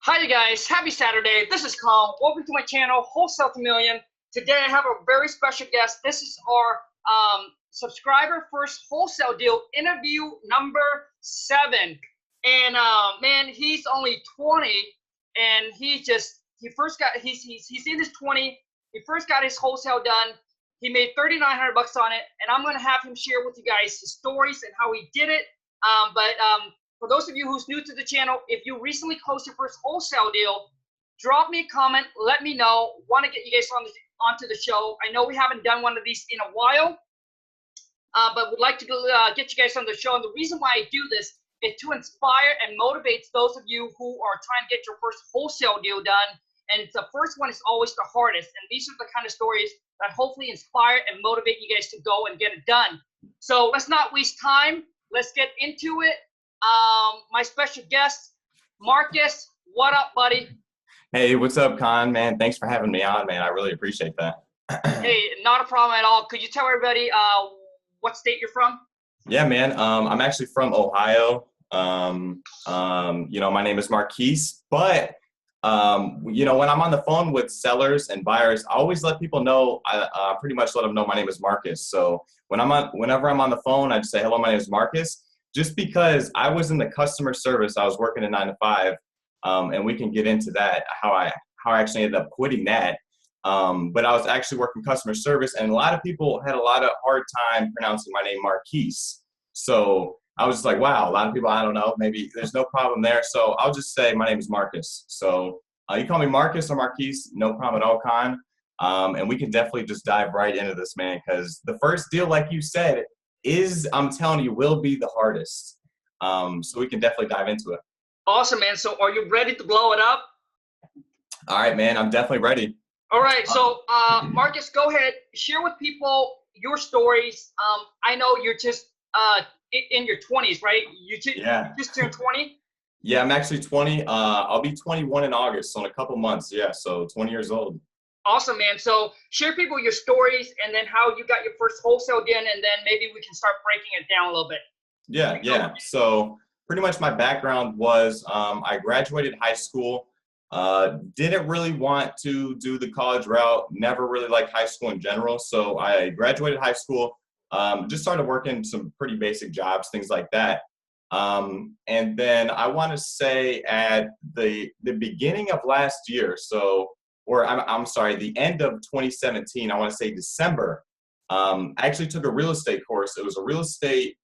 Hi you guys, happy Saturday. This is Colin. Welcome to my channel, Wholesale to Million. Today I have a very special guest. This is our subscriber first wholesale deal interview number 7. And man, he's only 20 and he's in his 20. He first got his wholesale done. He made $3,900 on it, and I'm gonna have him share with you guys his stories and how he did it. For those of you who's new to the channel, if you recently closed your first wholesale deal, drop me a comment, let me know. Want to get you guys onto the show. I know we haven't done one of these in a while, but would like to get you guys on the show. And the reason why I do this is to inspire and motivate those of you who are trying to get your first wholesale deal done. And the first one is always the hardest. And these are the kind of stories that hopefully inspire and motivate you guys to go and get it done. So let's not waste time. Let's get into it. My special guest, Marcus. What up, buddy? Hey, what's up, Con? Man, thanks for having me on, man. I really appreciate that. Hey, not a problem at all. Could you tell everybody what state you're from? Yeah, man. I'm actually from Ohio. My name is Marquis, but when I'm on the phone with sellers and buyers, I always let people know. I pretty much let them know my name is Marcus. So whenever I'm on the phone, I just say, "Hello, my name is Marcus." Just because I was in the customer service, I was working a 9 to 5, and we can get into that, how I actually ended up quitting that. But I was actually working customer service, and a lot of people had a lot of hard time pronouncing my name Marquis. So I was just like, wow, a lot of people, I don't know, maybe there's no problem there. So I'll just say my name is Marcus. So you call me Marcus or Marquis, no problem at all, Con. And we can definitely just dive right into this, man, because the first deal, like you said, I'm telling you, will be the hardest. So we can definitely dive into it. Awesome, man. So are you ready to blow it up? All right, man. I'm definitely ready. All right. So Marcus, go ahead. Share with people your stories. I know you're just in your 20s, right? You just turned 20? Yeah, I'm actually 20. I'll be 21 in August, so in a couple months. Yeah, so 20 years old. Awesome, man. So share people your stories and then how you got your first wholesale deal, and then maybe we can start breaking it down a little bit. Yeah. So pretty much my background was I graduated high school, didn't really want to do the college route, never really liked high school in general. So I graduated high school, just started working some pretty basic jobs, things like that. And then I want to say at the beginning of last year, I'm sorry, the end of 2017, I want to say December, I actually took a real estate course. It was a real estate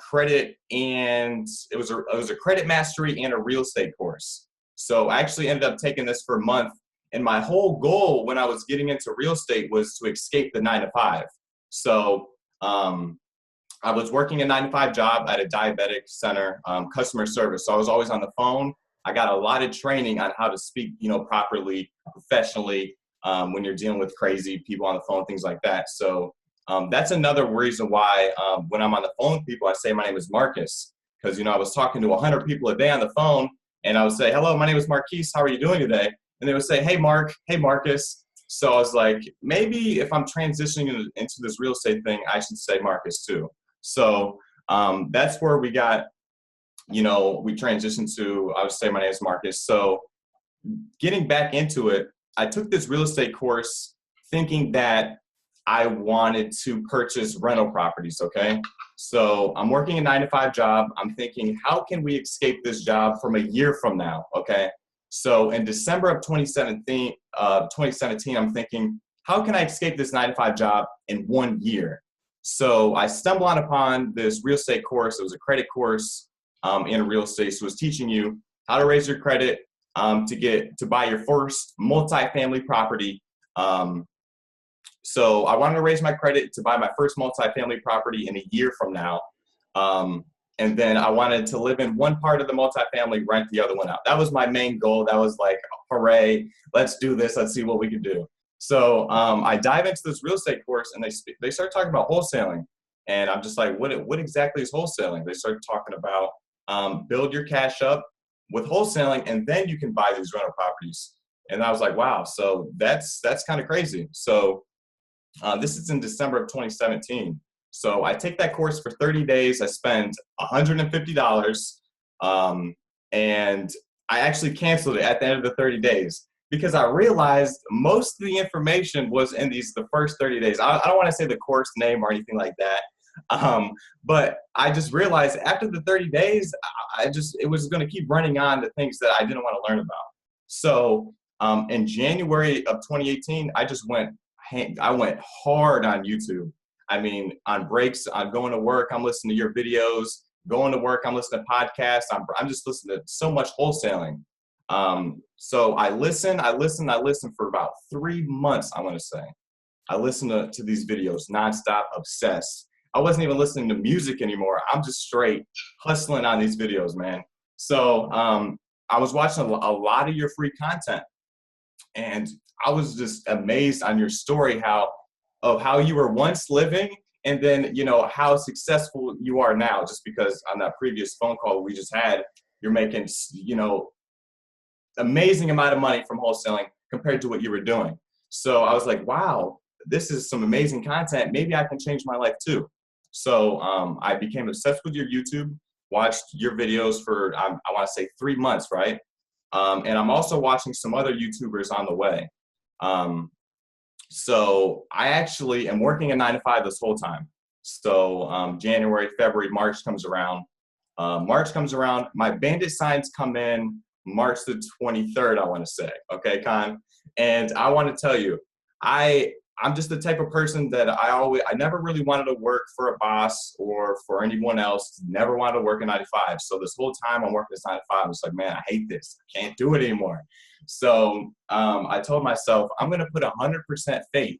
credit, and it was a credit mastery and a real estate course. So I actually ended up taking this for a month, and my whole goal when I was getting into real estate was to escape the 9 to 5. So I was working a 9 to 5 job at a diabetic center, customer service. So I was always on the phone. I got a lot of training on how to speak, properly, professionally, when you're dealing with crazy people on the phone, things like that. So that's another reason why when I'm on the phone with people, I say my name is Marcus, because, I was talking to 100 people a day on the phone, and I would say, "Hello, my name is Marquis. How are you doing today?" And they would say, "Hey, Mark. Hey, Marcus." So I was like, maybe if I'm transitioning into this real estate thing, I should say Marcus too. So that's where we got, we transitioned to, I would say my name is Marcus. So getting back into it, I took this real estate course thinking that I wanted to purchase rental properties, okay? So I'm working a 9 to 5 job. I'm thinking, how can we escape this job from a year from now, okay? So in December of 2017, I'm thinking, how can I escape this 9 to 5 job in 1 year? So I stumbled upon this real estate course. It was a credit course in real estate. So it was teaching you how to raise your credit to buy your first multifamily property. So I wanted to raise my credit to buy my first multifamily property in a year from now. And then I wanted to live in one part of the multifamily, rent the other one out. That was my main goal. That was like, hooray, let's do this. Let's see what we can do. So I dive into this real estate course, and they start talking about wholesaling. And I'm just like, what exactly is wholesaling? They start talking about build your cash up with wholesaling, and then you can buy these rental properties. And I was like, wow, so that's kind of crazy. So this is in December of 2017. So I take that course for 30 days. I spend $150. And I actually canceled it at the end of the 30 days because I realized most of the information was in the first 30 days. I don't want to say the course name or anything like that. But I just realized after the 30 days, it was going to keep running on to things that I didn't want to learn about. So in January of 2018, I went hard on YouTube. I mean, on breaks, I'm going to work, I'm listening to your videos. Going to work, I'm listening to podcasts. I'm just listening to so much wholesaling. So I listened for about 3 months, I want to say. I listened to these videos nonstop, obsessed. I wasn't even listening to music anymore. I'm just straight hustling on these videos, man. So I was watching a lot of your free content, and I was just amazed on your story of how you were once living, and then, you know, how successful you are now, just because on that previous phone call we just had, you're making, you know, amazing amount of money from wholesaling compared to what you were doing. So I was like, wow, this is some amazing content. Maybe I can change my life too. So I became obsessed with your YouTube, watched your videos for, I want to say 3 months, right? And I'm also watching some other YouTubers on the way. So I actually am working a 9 to 5 this whole time. So January, February, March comes around. My bandit signs come in March the 23rd, I want to say. Okay, Con? And I want to tell you, I'm just the type of person that I never really wanted to work for a boss or for anyone else. Never wanted to work a 9 to 5. So this whole time I'm working this 9 to 5, I'm just like, man, I hate this. I can't do it anymore. So I told myself, I'm going to put 100% faith.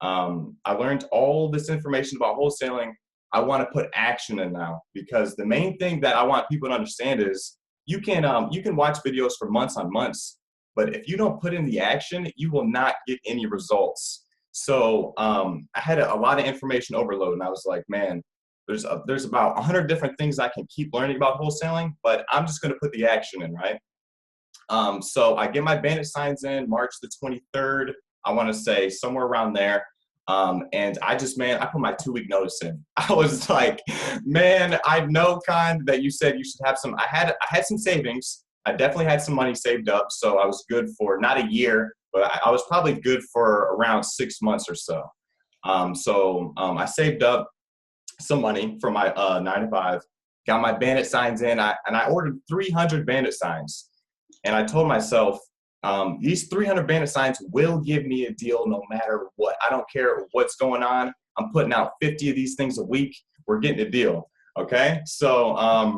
I learned all this information about wholesaling. I want to put action in now, because the main thing that I want people to understand is you can watch videos for months on months, but if you don't put in the action, you will not get any results. So I had a lot of information overload, and I was like, man, there's about 100 different things I can keep learning about wholesaling, but I'm just going to put the action in, right? So I get my bandit signs in March the 23rd, I want to say somewhere around there. And I put my 2-week notice in. I was like, man, I know, Con, that you said you should have some. I had some savings. I definitely had some money saved up, so I was good for not a year, but I was probably good for around 6 months or so. I saved up some money for my 9 to 5, got my bandit signs in, and I ordered 300 bandit signs. And I told myself, these 300 bandit signs will give me a deal no matter what. I don't care what's going on. I'm putting out 50 of these things a week. We're getting a deal. Okay. So I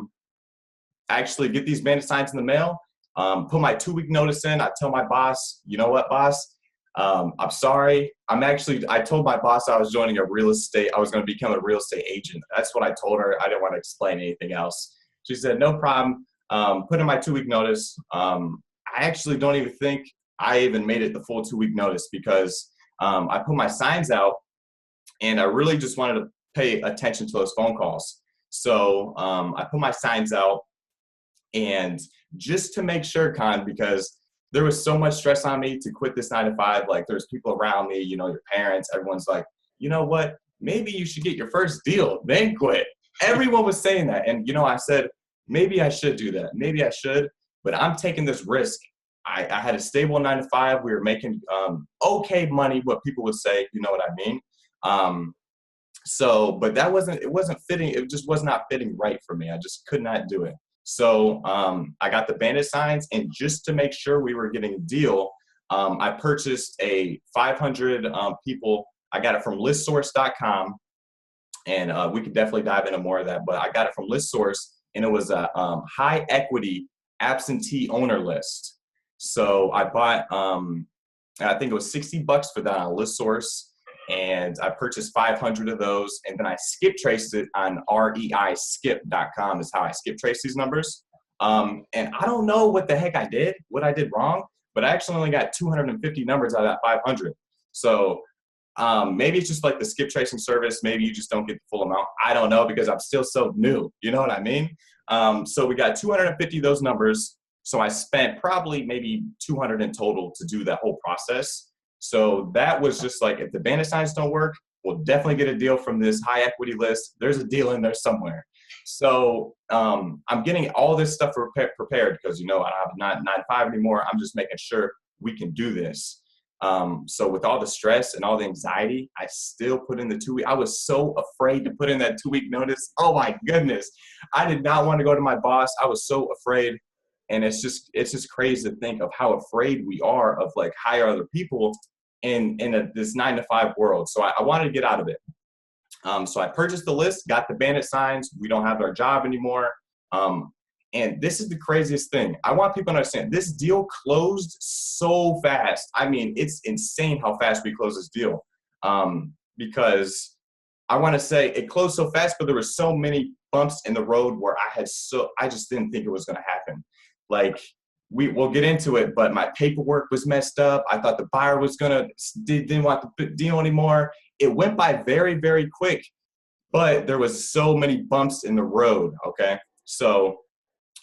actually get these bandit signs in the mail, put my 2-week notice in. I tell my boss, you know what, boss? I'm sorry. I told my boss I was joining I was going to become a real estate agent. That's what I told her. I didn't want to explain anything else. She said, no problem. Put in my 2-week notice. I actually don't even think I even made it the full 2-week notice, because I put my signs out and I really just wanted to pay attention to those phone calls. So I put my signs out, and just to make sure, Con, because there was so much stress on me to quit this 9 to 5. Like, there's people around me, you know, your parents, everyone's like, you know what, maybe you should get your first deal, then quit. Everyone was saying that. And, you know, I said, maybe I should do that. Maybe I should, but I'm taking this risk. I had a stable 9 to 5. We were making okay money, what people would say, you know what I mean? But it wasn't fitting. It just was not fitting right for me. I just could not do it. So I got the bandit signs, and just to make sure we were getting a deal, I purchased a 500 people. I got it from listsource.com, and we could definitely dive into more of that, but I got it from ListSource, and it was a high equity absentee owner list. So I bought, I think it was $60 for that on ListSource, and I purchased 500 of those, and then I skip traced it on reiskip.com is how I skip trace these numbers. And I don't know what the heck I did wrong, but I actually only got 250 numbers out of that 500. So maybe it's just like the skip tracing service. Maybe you just don't get the full amount. I don't know, because I'm still so new. You know what I mean? So we got 250 of those numbers. So I spent probably maybe 200 in total to do that whole process. So that was just like, if the bandit signs don't work, we'll definitely get a deal from this high equity list. There's a deal in there somewhere. So I'm getting all this stuff prepared because, you know, I have not 9 to 5 anymore. I'm just making sure we can do this. So with all the stress and all the anxiety, I still put in the 2 week. I was so afraid to put in that 2 week notice. Oh my goodness. I did not want to go to my boss. I was so afraid. And it's just crazy to think of how afraid we are of like hire other people in this 9 to 5 world. So I wanted to get out of it. So I purchased the list, got the bandit signs. We don't have our job anymore. And this is the craziest thing. I want people to understand this deal closed so fast. I mean, it's insane how fast we closed this deal. Because I want to say it closed so fast, but there were so many bumps in the road where I just didn't think it was going to happen. Like we'll get into it, but my paperwork was messed up. I thought the buyer didn't want the deal anymore. It went by very, very quick, but there was so many bumps in the road. Okay. So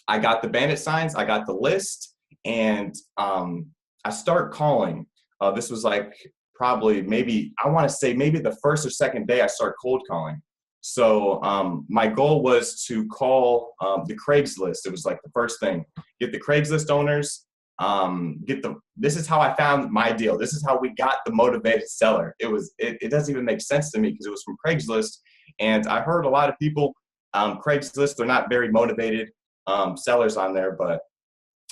I got the bandit signs, I got the list, and I start calling. This was like probably I want to say maybe the first or second day I start cold calling. So my goal was to call the Craigslist. It was like the first thing. Get the Craigslist owners. This is how I found my deal. This is how we got the motivated seller. It doesn't even make sense to me because it was from Craigslist. And I heard a lot of people, Craigslist, they're not very motivated sellers on there, but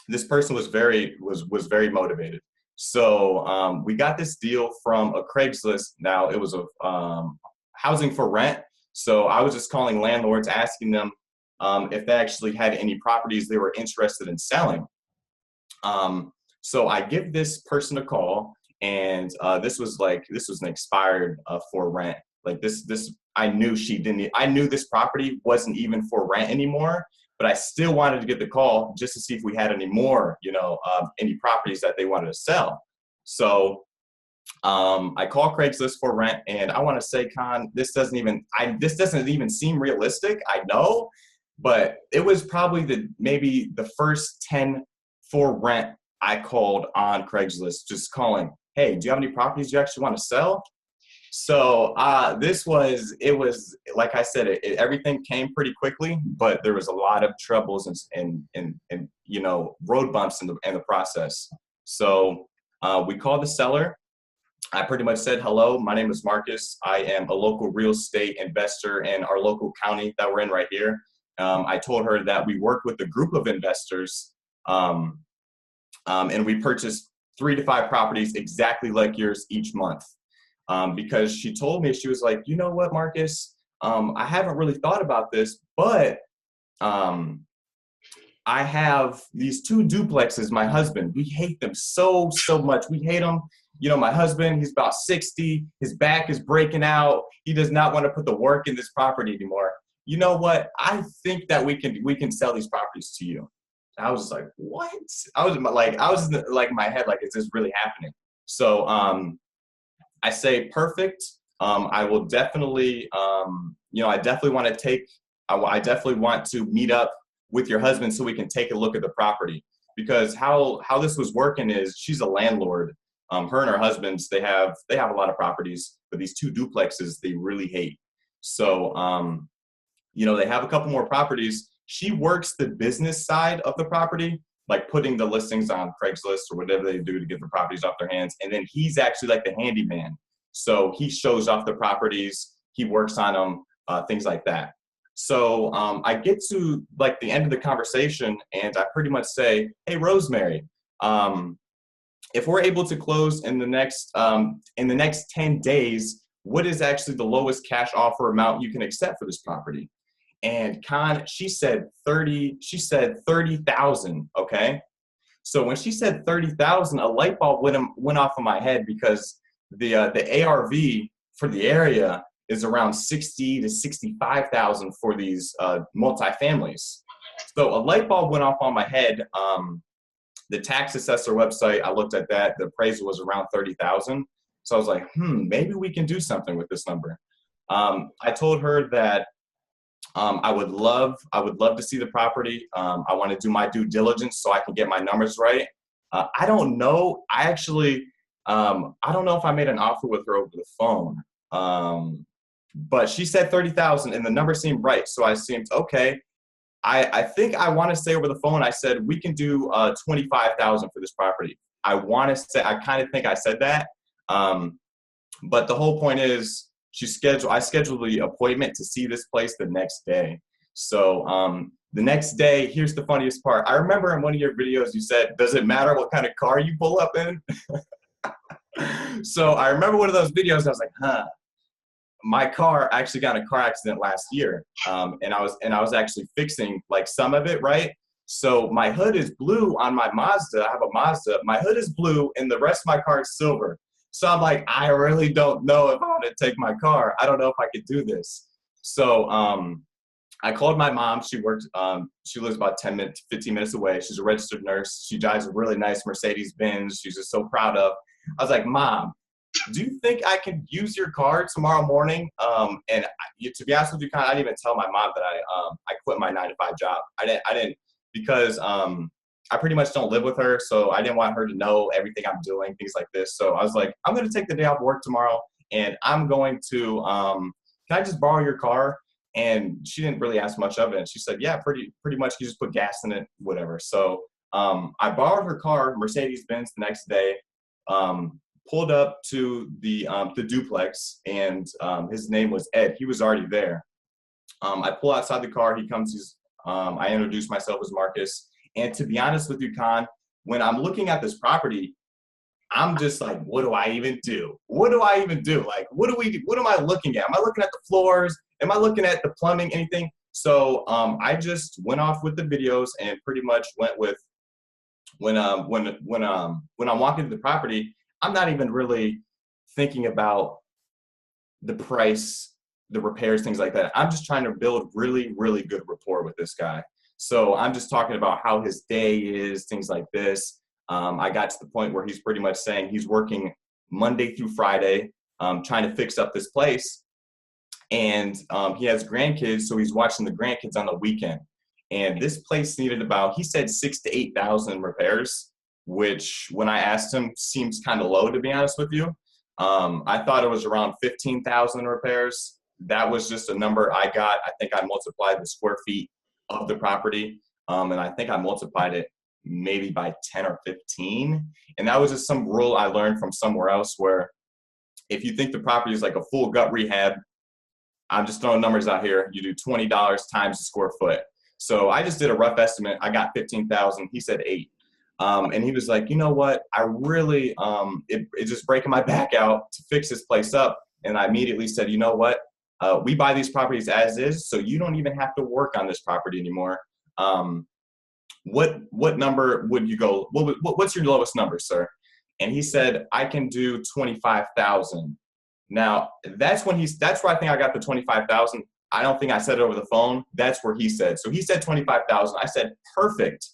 this person was very motivated. So we got this deal from a Craigslist. Now it was a housing for rent. So I was just calling landlords, asking them if they actually had any properties they were interested in selling. So I give this person a call, and this was an expired for rent. Like this I knew this property wasn't even for rent anymore, but I still wanted to get the call just to see if we had any more, any properties that they wanted to sell. So I call Craigslist for rent, and I want to say, Con, this doesn't even seem realistic. I know, but it was probably maybe the first 10 for rent I called on Craigslist, just calling, hey, do you have any properties you actually want to sell? So it was like I said, everything came pretty quickly, but there was a lot of troubles and road bumps in the process. So we called the seller. I pretty much said, hello, my name is Marcus. I am a local real estate investor in our local county that we're in right here. I told her that we work with a group of investors, and we purchased 3 to 5 properties exactly like yours each month. Because she told me, she was like, you know what, Marcus, I haven't really thought about this, but I have these 2 duplexes, my husband. We hate them so much. We hate them. My husband, he's about 60. His back is breaking out. He does not want to put the work in this property anymore. You know what? I think that we can sell these properties to you. I was like, what? I was in my head, like, is this really happening? So I say, perfect. I will definitely, I definitely want to meet up with your husband so we can take a look at the property, because how this was working is she's a landlord. Her and her husbands, they have a lot of properties, but these 2 duplexes they really hate. So they have a couple more properties. She works the business side of the property, like putting the listings on Craigslist or whatever they do to get the properties off their hands. And then he's actually like the handyman. So he shows off the properties, he works on them, things like that. So I get to like the end of the conversation, and I pretty much say, hey, Rosemary, if we're able to close in the next 10 days, what is actually the lowest cash offer amount you can accept for this property? And she said 30,000. Okay. So when she said 30,000, a light bulb went off in my head, because the ARV for the area is around 60 to 65,000 for these multifamilies. So a light bulb went off on my head. The tax assessor website, I looked at that. The appraisal was around 30,000. So I was like, maybe we can do something with this number. I told her that I would love to see the property. I want to do my due diligence so I can get my numbers right. I don't know. I don't know if I made an offer with her over the phone. but she said 30,000 and the number seemed right. So I seemed, okay. I think I want to say over the phone, I said, we can do 25,000 for this property. I want to say, I kind of think I said that. But the whole point is I scheduled the appointment to see this place the next day. So the next day, here's the funniest part. I remember in one of your videos, you said, does it matter what kind of car you pull up in? So I remember one of those videos, I was like, huh. My car actually got in a car accident last year, and I was actually fixing like some of it, right? So my hood is blue on my Mazda. I have a Mazda. My hood is blue, and the rest of my car is silver. So I'm like, I really don't know if I want to take my car. I don't know if I could do this. So I called my mom. She worked. She lives about 15 minutes away. She's a registered nurse. She drives a really nice Mercedes-Benz. She's just so proud of. I was like, Mom, do you think I can use your car tomorrow morning? And to be honest with you, I didn't even tell my mom that I quit my 9-to-5 job. I didn't because I pretty much don't live with her, so I didn't want her to know everything I'm doing, things like this. So I was like, I'm going to take the day off work tomorrow, and I'm going to, can I just borrow your car? And she didn't really ask much of it. And she said, yeah, pretty much. You just put gas in it, whatever. So I borrowed her car, Mercedes-Benz, the next day. Pulled up to the duplex, and his name was Ed. He was already there. I pull outside the car. He comes. I introduce myself as Marcus. And to be honest with you, Con, when I'm looking at this property, I'm just like, what do I even do? What do I even do? Like, what am I looking at? Am I looking at the floors? Am I looking at the plumbing? Anything? So I just went off with the videos and pretty much went with when I'm walking to the property. I'm not even really thinking about the price, the repairs, things like that. I'm just trying to build really, really good rapport with this guy. So I'm just talking about how his day is, things like this. I got to the point where he's pretty much saying he's working Monday through Friday, trying to fix up this place. And he has grandkids, so he's watching the grandkids on the weekend. And this place needed about, he said 6,000 to 8,000 repairs, which when I asked him seems kind of low, to be honest with you. I thought it was around 15,000 repairs. That was just a number I got. I think I multiplied the square feet of the property, and I think I multiplied it maybe by 10 or 15. And that was just some rule I learned from somewhere else, where if you think the property is like a full gut rehab, I'm just throwing numbers out here, you do $20 times the square foot. So I just did a rough estimate. I got 15,000. He said 8. And he was like, you know what, I really, it's just breaking my back out to fix this place up. And I immediately said, you know what, we buy these properties as is, so you don't even have to work on this property anymore. What number would you go, what's your lowest number, sir? And he said, I can do 25,000. Now, that's where I think I got the 25,000. I don't think I said it over the phone. That's where he said. So he said 25,000. I said, perfect.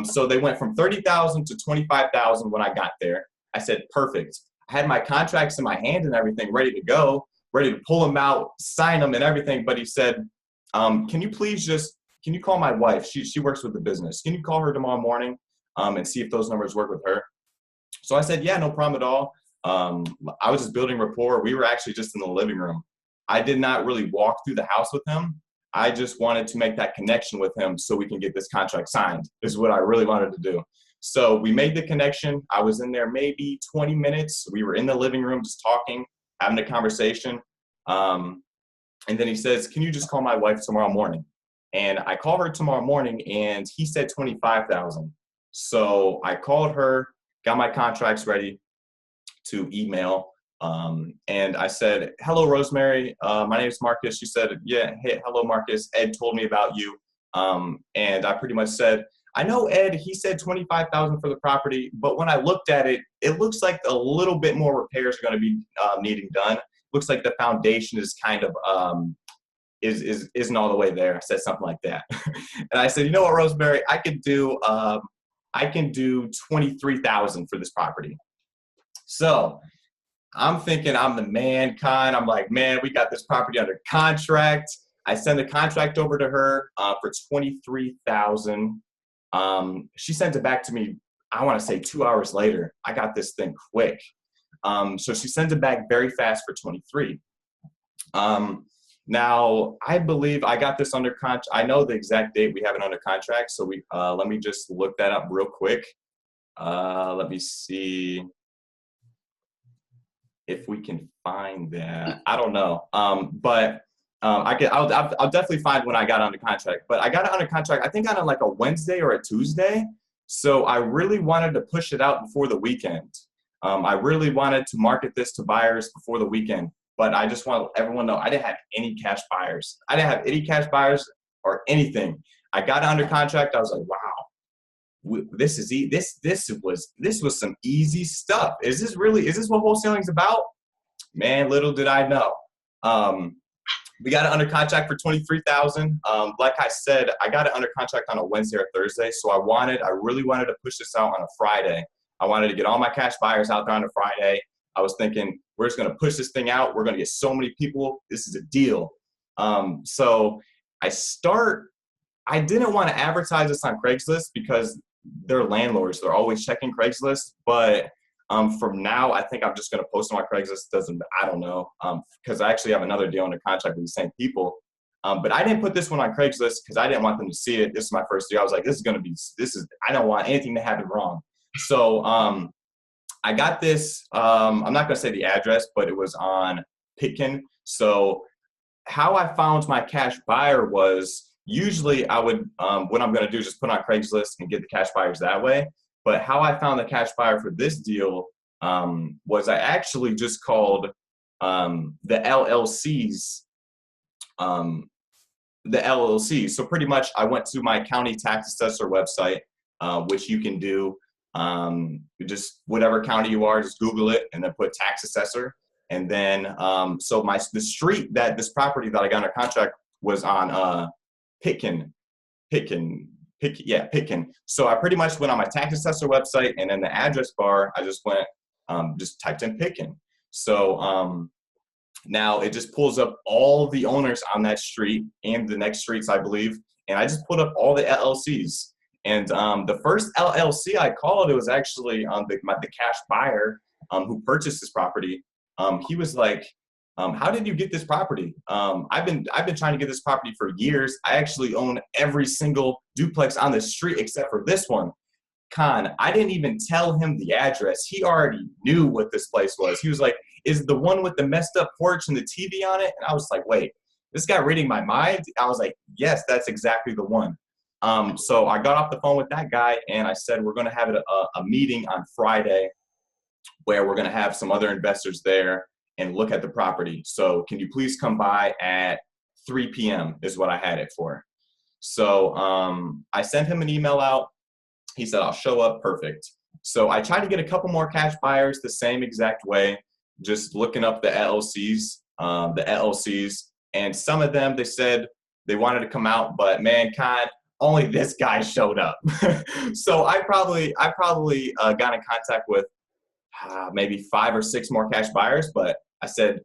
So they went from 30,000 to 25,000 when I got there. I said, perfect. I had my contracts in my hand and everything ready to go, ready to pull them out, sign them and everything. But he said, can you call my wife? She works with the business. Can you call her tomorrow morning and see if those numbers work with her? So I said, yeah, no problem at all. I was just building rapport. We were actually just in the living room. I did not really walk through the house with him. I just wanted to make that connection with him so we can get this contract signed, is what I really wanted to do. So we made the connection. I was in there maybe 20 minutes. We were in the living room just talking, having a conversation. And then he says, can you just call my wife tomorrow morning? And I called her tomorrow morning, and he said 25,000. So I called her, got my contracts ready to email. And I said, hello, Rosemary. My name is Marcus. She said, yeah, hey, hello, Marcus. Ed told me about you. And I pretty much said, I know Ed, he said 25,000 for the property, but when I looked at it, it looks like a little bit more repairs are going to be needing done. Looks like the foundation is kind of, isn't all the way there. I said something like that. And I said, you know what, Rosemary, I can do 23,000 for this property. So I'm thinking I'm the man, Con. I'm like, man, we got this property under contract. I send the contract over to her for 23,000. She sent it back to me, I want to say 2 hours later. I got this thing quick. So she sends it back very fast for 23. Now, I believe I got this under contract. I know the exact date we have it under contract. So let me just look that up real quick. Let me see if we can find that. I don't know. I'll definitely find when I got under contract. But I got it under contract, I think on like a Wednesday or a Tuesday. So I really wanted to push it out before the weekend. I really wanted to market this to buyers before the weekend. But I just want everyone to know I didn't have any cash buyers. I didn't have any cash buyers or anything. I got it under contract. I was like, wow, this was some easy stuff. Is this what wholesaling is about? Man, little did I know. We got it under contract for $23,000. Like I said, I got it under contract on a Wednesday or Thursday. So I really wanted to push this out on a Friday. I wanted to get all my cash buyers out there on a Friday. I was thinking, we're just going to push this thing out. We're going to get so many people. This is a deal. So I didn't want to advertise this on Craigslist because they're landlords. They're always checking Craigslist. But from now, I think I'm just going to post on my Craigslist. I don't know, because I actually have another deal under contract with the same people. But I didn't put this one on Craigslist because I didn't want them to see it. This is my first deal. I was like, I don't want anything to happen wrong. So I got this, I'm not going to say the address, but it was on Pitkin. So how I found my cash buyer was usually I would, what I'm going to do is just put on Craigslist and get the cash buyers that way. But how I found the cash buyer for this deal was I actually just called the LLCs. So pretty much I went to my county tax assessor website, which you can do. Just whatever county you are, just Google it and then put tax assessor. And then, the street that this property that I got under contract was on, Pitkin. So I pretty much went on my tax assessor website and in the address bar, I just went, just typed in Pitkin. So, now it just pulls up all the owners on that street and the next streets, I believe. And I just put up all the LLCs. And the first LLC I called, it was actually the cash buyer who purchased this property. He was like, how did you get this property? I've been trying to get this property for years. I actually own every single duplex on the street except for this one. I didn't even tell him the address. He already knew what this place was. He was like, is it the one with the messed up porch and the TV on it? And I was like, wait, this guy reading my mind? I was like, yes, that's exactly the one. So I got off the phone with that guy and I said, we're going to have a meeting on Friday where we're going to have some other investors there and look at the property. So can you please come by at 3 p.m. is what I had it for. So I sent him an email out. He said, I'll show up. Perfect. So I tried to get a couple more cash buyers the same exact way, just looking up the LLCs, and some of them, they said they wanted to come out, but man, only this guy showed up. So I probably got in contact with maybe 5 or 6 more cash buyers, but I said,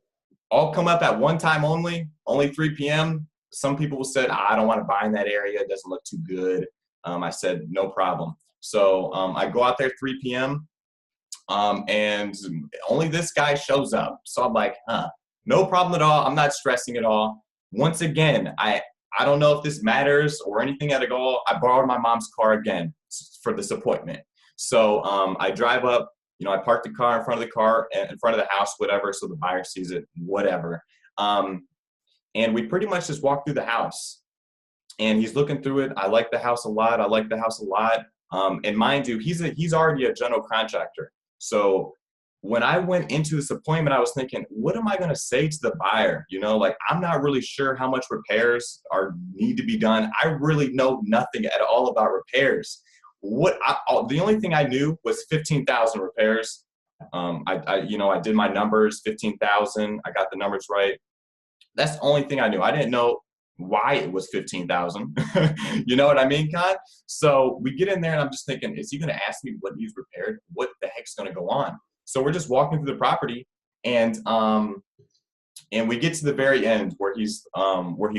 I'll come up at one time only 3 p.m. Some people said, I don't want to buy in that area. It doesn't look too good. I said, no problem. So I go out there 3 p.m. And only this guy shows up. So I'm like, no problem at all. I'm not stressing at all. Once again, I don't know if this matters or anything at all. I borrowed my mom's car again for this appointment. So I drive up, I park the car in front of the house, whatever, so the buyer sees it, whatever. And we pretty much just walk through the house. And he's looking through it. I like the house a lot. And mind you, he's already a general contractor. So when I went into this appointment, I was thinking, what am I going to say to the buyer? I'm not really sure how much repairs need to be done. I really know nothing at all about repairs. The only thing I knew was 15,000 repairs. I did my numbers, 15,000. I got the numbers right. That's the only thing I knew. I didn't know why it was 15,000. You know what I mean, Con? So we get in there and I'm just thinking, is he going to ask me what needs repaired? What the heck's going to go on? So we're just walking through the property and we get to the very end where he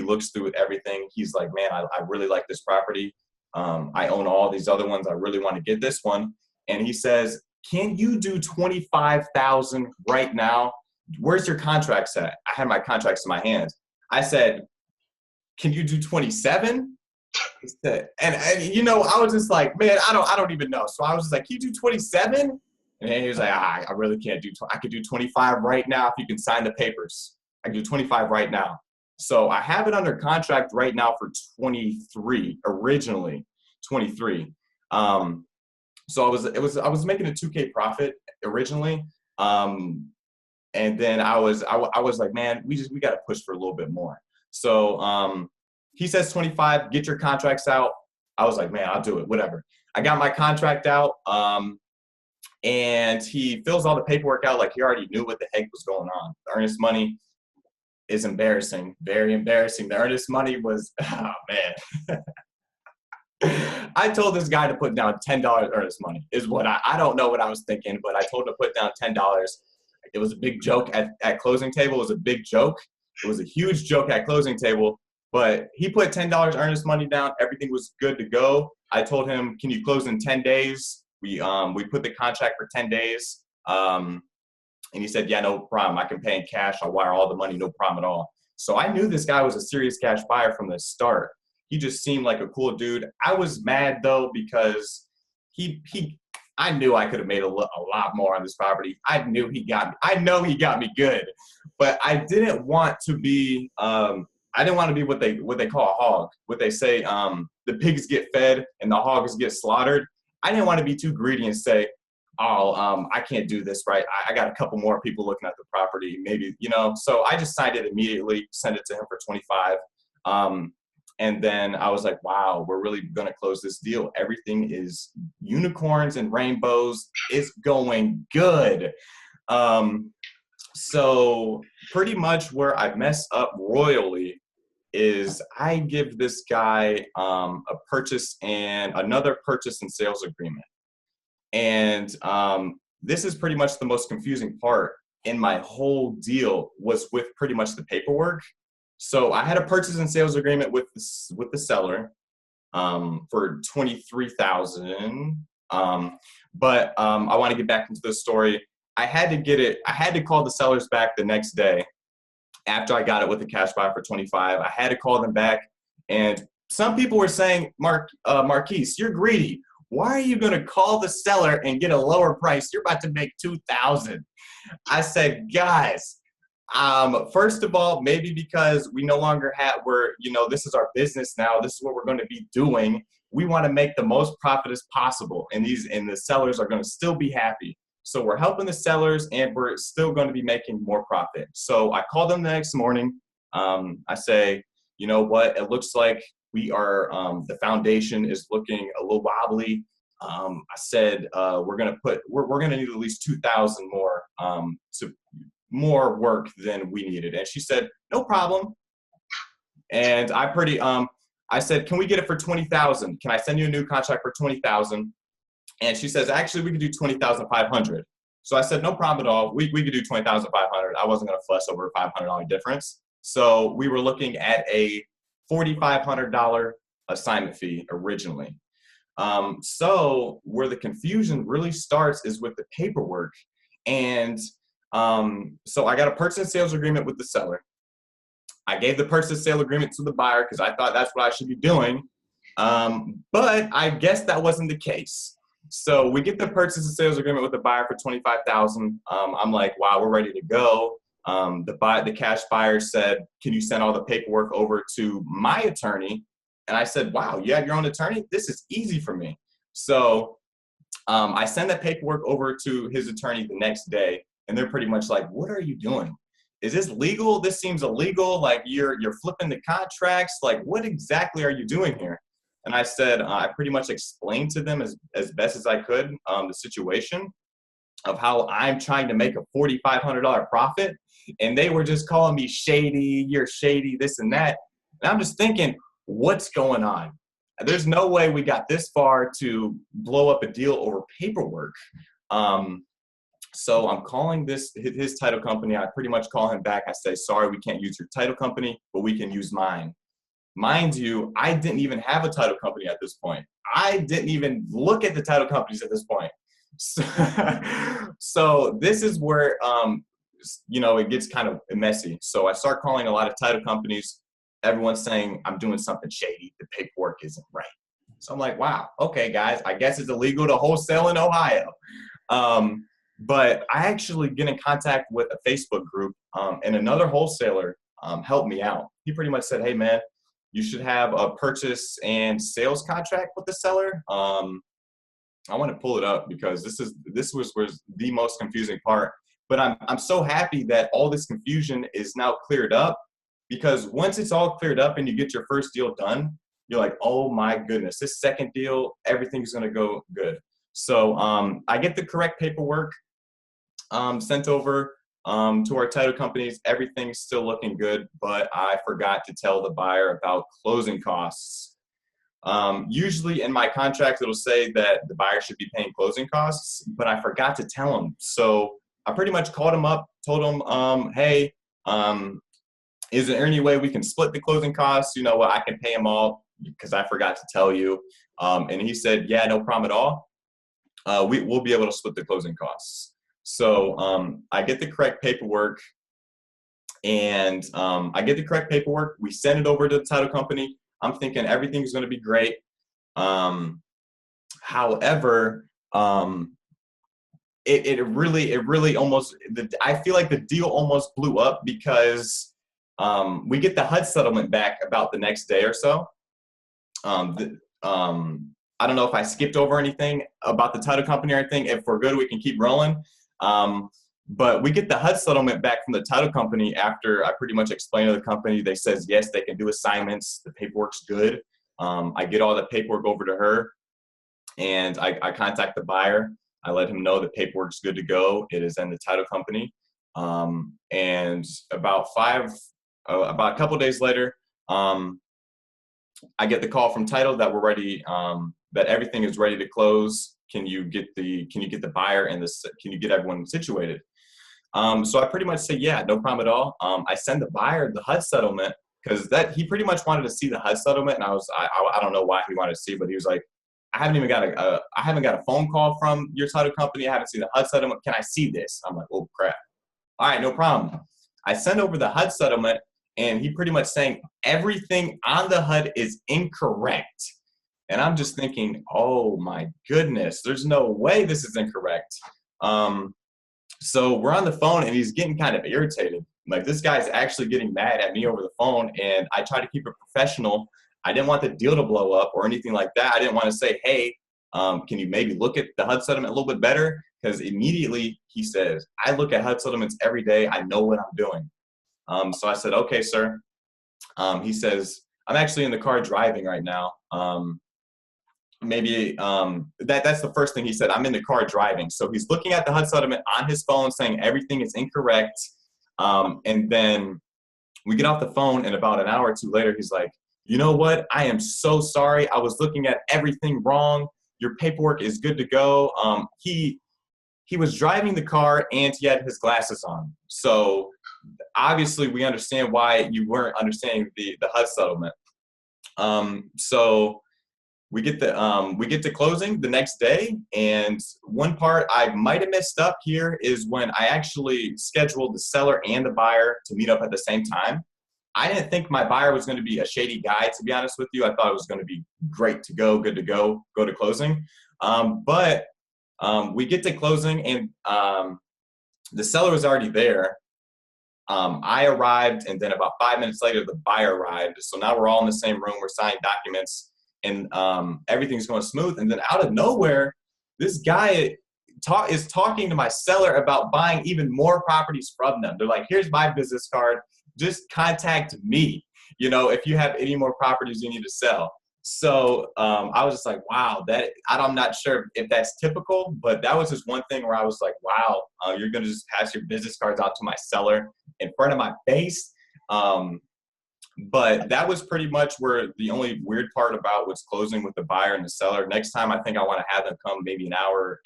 looks through everything. He's like, man, I really like this property. I own all these other ones. I really want to get this one. And he says, can you do 25,000 right now? where's your contracts at? I had my contracts in my hand. I said, can you do 27? And you know, I was just like, man, I don't even know. So I was just like, can you do 27? And he was like, I really can't do, I could do 25 right now if you can sign the papers. I can do 25 right now. So I have it under contract right now for 23, originally 23. So I was making a 2K profit originally. And then I was like, man, we got to push for a little bit more. So he says 25, get your contracts out. I was like, man, I'll do it, whatever. I got my contract out, and he fills all the paperwork out like he already knew what the heck was going on. The earnest money is embarrassing, very embarrassing. The earnest money was, oh man. I told this guy to put down $10 earnest money is what I don't know what I was thinking, but I told him to put down $10. It was a big joke at closing table. It was a big joke. It was a huge joke at closing table, but he put $10 earnest money down. Everything was good to go. I told him, can you close in 10 days? We put the contract for 10 days. And he said, yeah, no problem. I can pay in cash. I'll wire all the money. No problem at all. So I knew this guy was a serious cash buyer from the start. He just seemed like a cool dude. I was mad though, because I knew I could have made a lot more on this property. I know he got me good, but I didn't want to be, I didn't want to be what they call a hog. What they say, the pigs get fed and the hogs get slaughtered. I didn't want to be too greedy and say, oh, I can't do this, right? I got a couple more people looking at the property, maybe, you know. So I just signed it immediately, sent it to him for 25. And then I was like, wow, we're really going to close this deal. Everything is unicorns and rainbows. It's going good. So pretty much where I mess up royally is I give this guy a purchase and another purchase and sales agreement. And this is pretty much the most confusing part in my whole deal was with pretty much the paperwork. So I had a purchase and sales agreement with the seller for $23,000. But I want to get back into the story. I had to call the sellers back the next day after I got it with the cash buy for 25. I had to call them back, and some people were saying, Marquis, you're greedy. Why are you going to call the seller and get a lower price? You're about to make $2,000. I said, guys, first of all, maybe because we no longer this is our business now. This is what we're going to be doing. We want to make the most profit as possible, and the sellers are going to still be happy. So we're helping the sellers, and we're still going to be making more profit. So I called them the next morning. I say, you know what? It looks like we are, the foundation is looking a little wobbly. I said, we're going to need at least 2,000 more, more work than we needed. And she said, no problem. And I said, can we get it for 20,000? Can I send you a new contract for 20,000? And she says, actually, we could do 20,500. So I said, no problem at all. We could do 20,500. I wasn't going to fuss over a $500 difference. So we were looking at a $4,500 assignment fee originally. So where the confusion really starts is with the paperwork. And so I got a purchase and sales agreement with the seller. I gave the purchase and sale agreement to the buyer because I thought that's what I should be doing. But I guess that wasn't the case. So we get the purchase and sales agreement with the buyer for $25,000. I'm like, wow, we're ready to go. The cash buyer said, can you send all the paperwork over to my attorney? And I said, wow, you have your own attorney? This is easy for me. So I send that paperwork over to his attorney the next day, and they're pretty much like, what are you doing? Is this legal? This seems illegal. Like you're flipping the contracts. Like what exactly are you doing here? And I said, I pretty much explained to them as best as I could the situation of how I'm trying to make a $4,500 profit. And they were just calling me shady, you're shady, this and that. And I'm just thinking, what's going on? There's no way we got this far to blow up a deal over paperwork. So I'm calling his title company. I pretty much call him back. I say, sorry, we can't use your title company, but we can use mine. Mind you, I didn't even have a title company at this point. I didn't even look at the title companies at this point. So this is where you know, it gets kind of messy. So I start calling a lot of title companies. Everyone's saying I'm doing something shady. The paperwork isn't right. So I'm like, wow, okay, guys, I guess it's illegal to wholesale in Ohio. But I actually get in contact with a Facebook group, and another wholesaler helped me out. He pretty much said, hey, man, you should have a purchase and sales contract with the seller. I want to pull it up because this was the most confusing part. But I'm so happy that all this confusion is now cleared up, because once it's all cleared up and you get your first deal done, you're like, oh my goodness, this second deal, everything's going to go good. So I get the correct paperwork sent over to our title companies. Everything's still looking good, but I forgot to tell the buyer about closing costs. Usually in my contract, it'll say that the buyer should be paying closing costs, but I forgot to tell him. So I pretty much called him up, told him, hey, is there any way we can split the closing costs? You know what, I can pay them all because I forgot to tell you. And he said, yeah, no problem at all. We'll be able to split the closing costs. So I get the correct paperwork, and we send it over to the title company. I'm thinking everything's going to be great. However, it really almost, I feel like the deal almost blew up because we get the HUD settlement back about the next day or so. I don't know if I skipped over anything about the title company or anything. If we're good, we can keep rolling. But we get the HUD settlement back from the title company after I pretty much explained to the company. They says, yes, they can do assignments. The paperwork's good. I get all the paperwork over to her, and I contact the buyer. I let him know the paperwork's good to go. It is in the title company. And about a couple days later, I get the call from title that we're ready, that everything is ready to close. Can you get the buyer and can you get everyone situated? So I pretty much say, yeah, no problem at all. I send the buyer the HUD settlement because he pretty much wanted to see the HUD settlement, and I don't know why he wanted to see, but he was like, I haven't got a phone call from your title company. I haven't seen the HUD settlement. Can I see this? I'm like, oh crap. All right, no problem. I send over the HUD settlement, and he pretty much saying everything on the HUD is incorrect. And I'm just thinking, oh my goodness, there's no way this is incorrect. So we're on the phone, and he's getting kind of irritated. Like, this guy's actually getting mad at me over the phone, and I try to keep it professional. I didn't want the deal to blow up or anything like that. I didn't want to say, hey, can you maybe look at the HUD settlement a little bit better? Because immediately he says, I look at HUD settlements every day. I know what I'm doing. So I said, okay, sir. He says, I'm actually in the car driving right now. That's the first thing he said. I'm in the car driving. So he's looking at the HUD settlement on his phone saying everything is incorrect. And then we get off the phone, and about an hour or two later, he's like, you know what? I am so sorry. I was looking at everything wrong. Your paperwork is good to go. He was driving the car, and he had his glasses on. So obviously we understand why you weren't understanding the HUD settlement. So we get to closing the next day, and one part I might have messed up here is when I actually scheduled the seller and the buyer to meet up at the same time. I didn't think my buyer was going to be a shady guy, to be honest with you. I thought it was going to be great to go, good to go to closing. But we get to closing, and the seller was already there. I arrived, and then about 5 minutes later, the buyer arrived. So now we're all in the same room. We're signing documents, and everything's going smooth. And then out of nowhere, this guy is talking to my seller about buying even more properties from them. They're like, here's my business card. Just contact me, if you have any more properties you need to sell. So I was just like, wow, I'm not sure if that's typical, but that was just one thing where I was like, wow, you're going to just pass your business cards out to my seller in front of my face. But that was pretty much where the only weird part about was closing with the buyer and the seller. Next time, I think I want to have them come maybe an hour,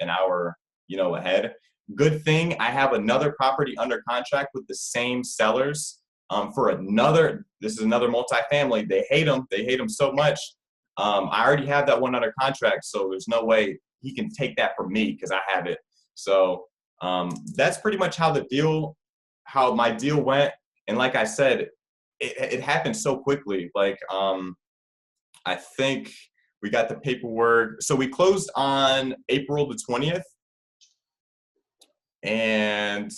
ahead. Good thing I have another property under contract with the same sellers. This is another multifamily. They hate them so much. I already have that one under contract, so there's no way he can take that from me because I have it. So that's pretty much how the deal how my deal went. And like I said, it happened so quickly. Like, I think we got the paperwork. So we closed on April the 20th. And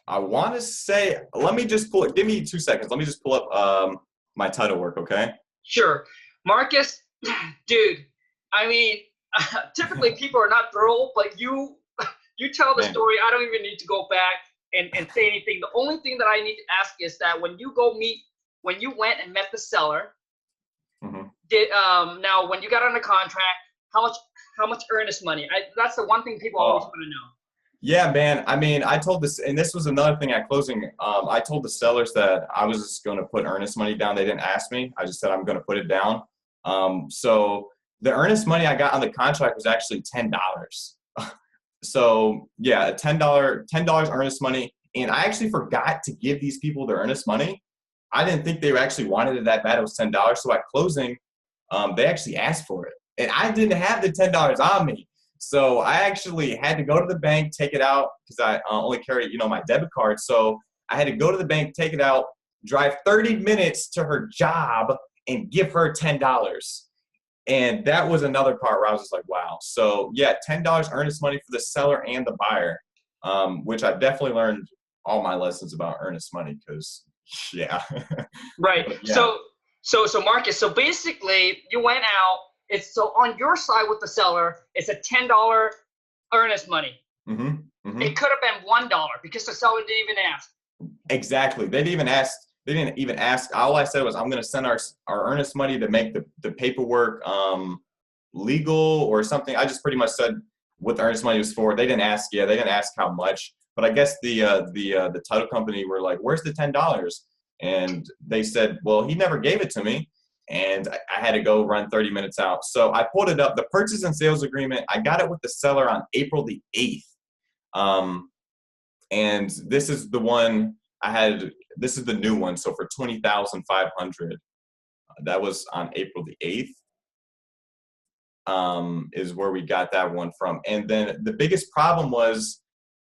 I want to say, let me just pull it. Give me 2 seconds. Let me just pull up my title work, okay? Sure. Marcus, dude, I mean, typically people are not thrilled, but you tell the story. I don't even need to go back and say anything. The only thing that I need to ask is that when you went and met the seller, now when you got on the contract, how much earnest money? That's the one thing people always want to know. Yeah, man. I mean, I told this, and this was another thing at closing. I told the sellers that I was just going to put earnest money down. They didn't ask me. I just said I'm going to put it down. So the earnest money I got on the contract was actually $10. So yeah, $10 earnest money. And I actually forgot to give these people their earnest money. I didn't think they actually wanted it that bad. It was $10. So at closing, they actually asked for it. And I didn't have the $10 on me. So I actually had to go to the bank, take it out, because I only carry, my debit card. So I had to go to the bank, take it out, drive 30 minutes to her job, and give her $10. And that was another part where I was just like, wow. So yeah, $10 earnest money for the seller and the buyer, which I definitely learned all my lessons about earnest money because, yeah. Right. Yeah. So Marcus, so basically you went out. So on your side with the seller, it's a $10 earnest money. It could have been $1 because the seller didn't even ask. Exactly. They didn't even ask. All I said was, I'm going to send our earnest money to make the paperwork legal or something. I just pretty much said what the earnest money was for. They didn't ask. Yeah, they didn't ask how much. But I guess the title company were like, "Where's the $10?" And they said, "Well, he never gave it to me." And I had to go run 30 minutes out. So I pulled it up. The purchase and sales agreement, I got it with the seller on April the 8th. And this is the one I had. This is the new one. So for $20,500, that was on April the 8th, is where we got that one from. And then the biggest problem was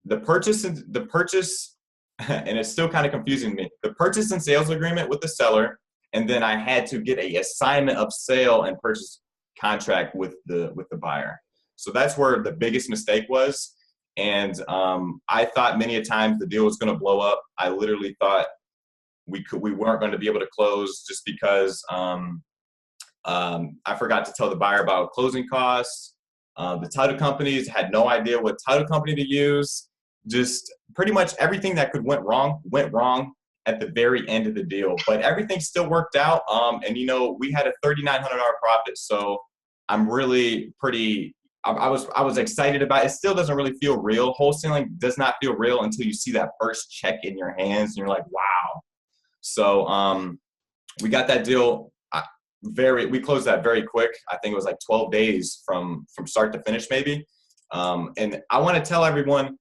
the purchase, and it's still kind of confusing to me. The purchase and sales agreement with the seller, and then I had to get a assignment of sale and purchase contract with the buyer. So that's where the biggest mistake was. And I thought many a times the deal was going to blow up. I literally thought we weren't going to be able to close just because I forgot to tell the buyer about closing costs. The title companies had no idea what title company to use. Just pretty much everything that could went wrong at the very end of the deal, but everything still worked out. And we had a $3,900 profit. So I'm really I was excited about it. It still doesn't really feel real. Wholesaling does not feel real until you see that first check in your hands and you're like, wow. So we got that deal we closed that very quick. I think it was like 12 days from start to finish maybe. And I want to tell everyone,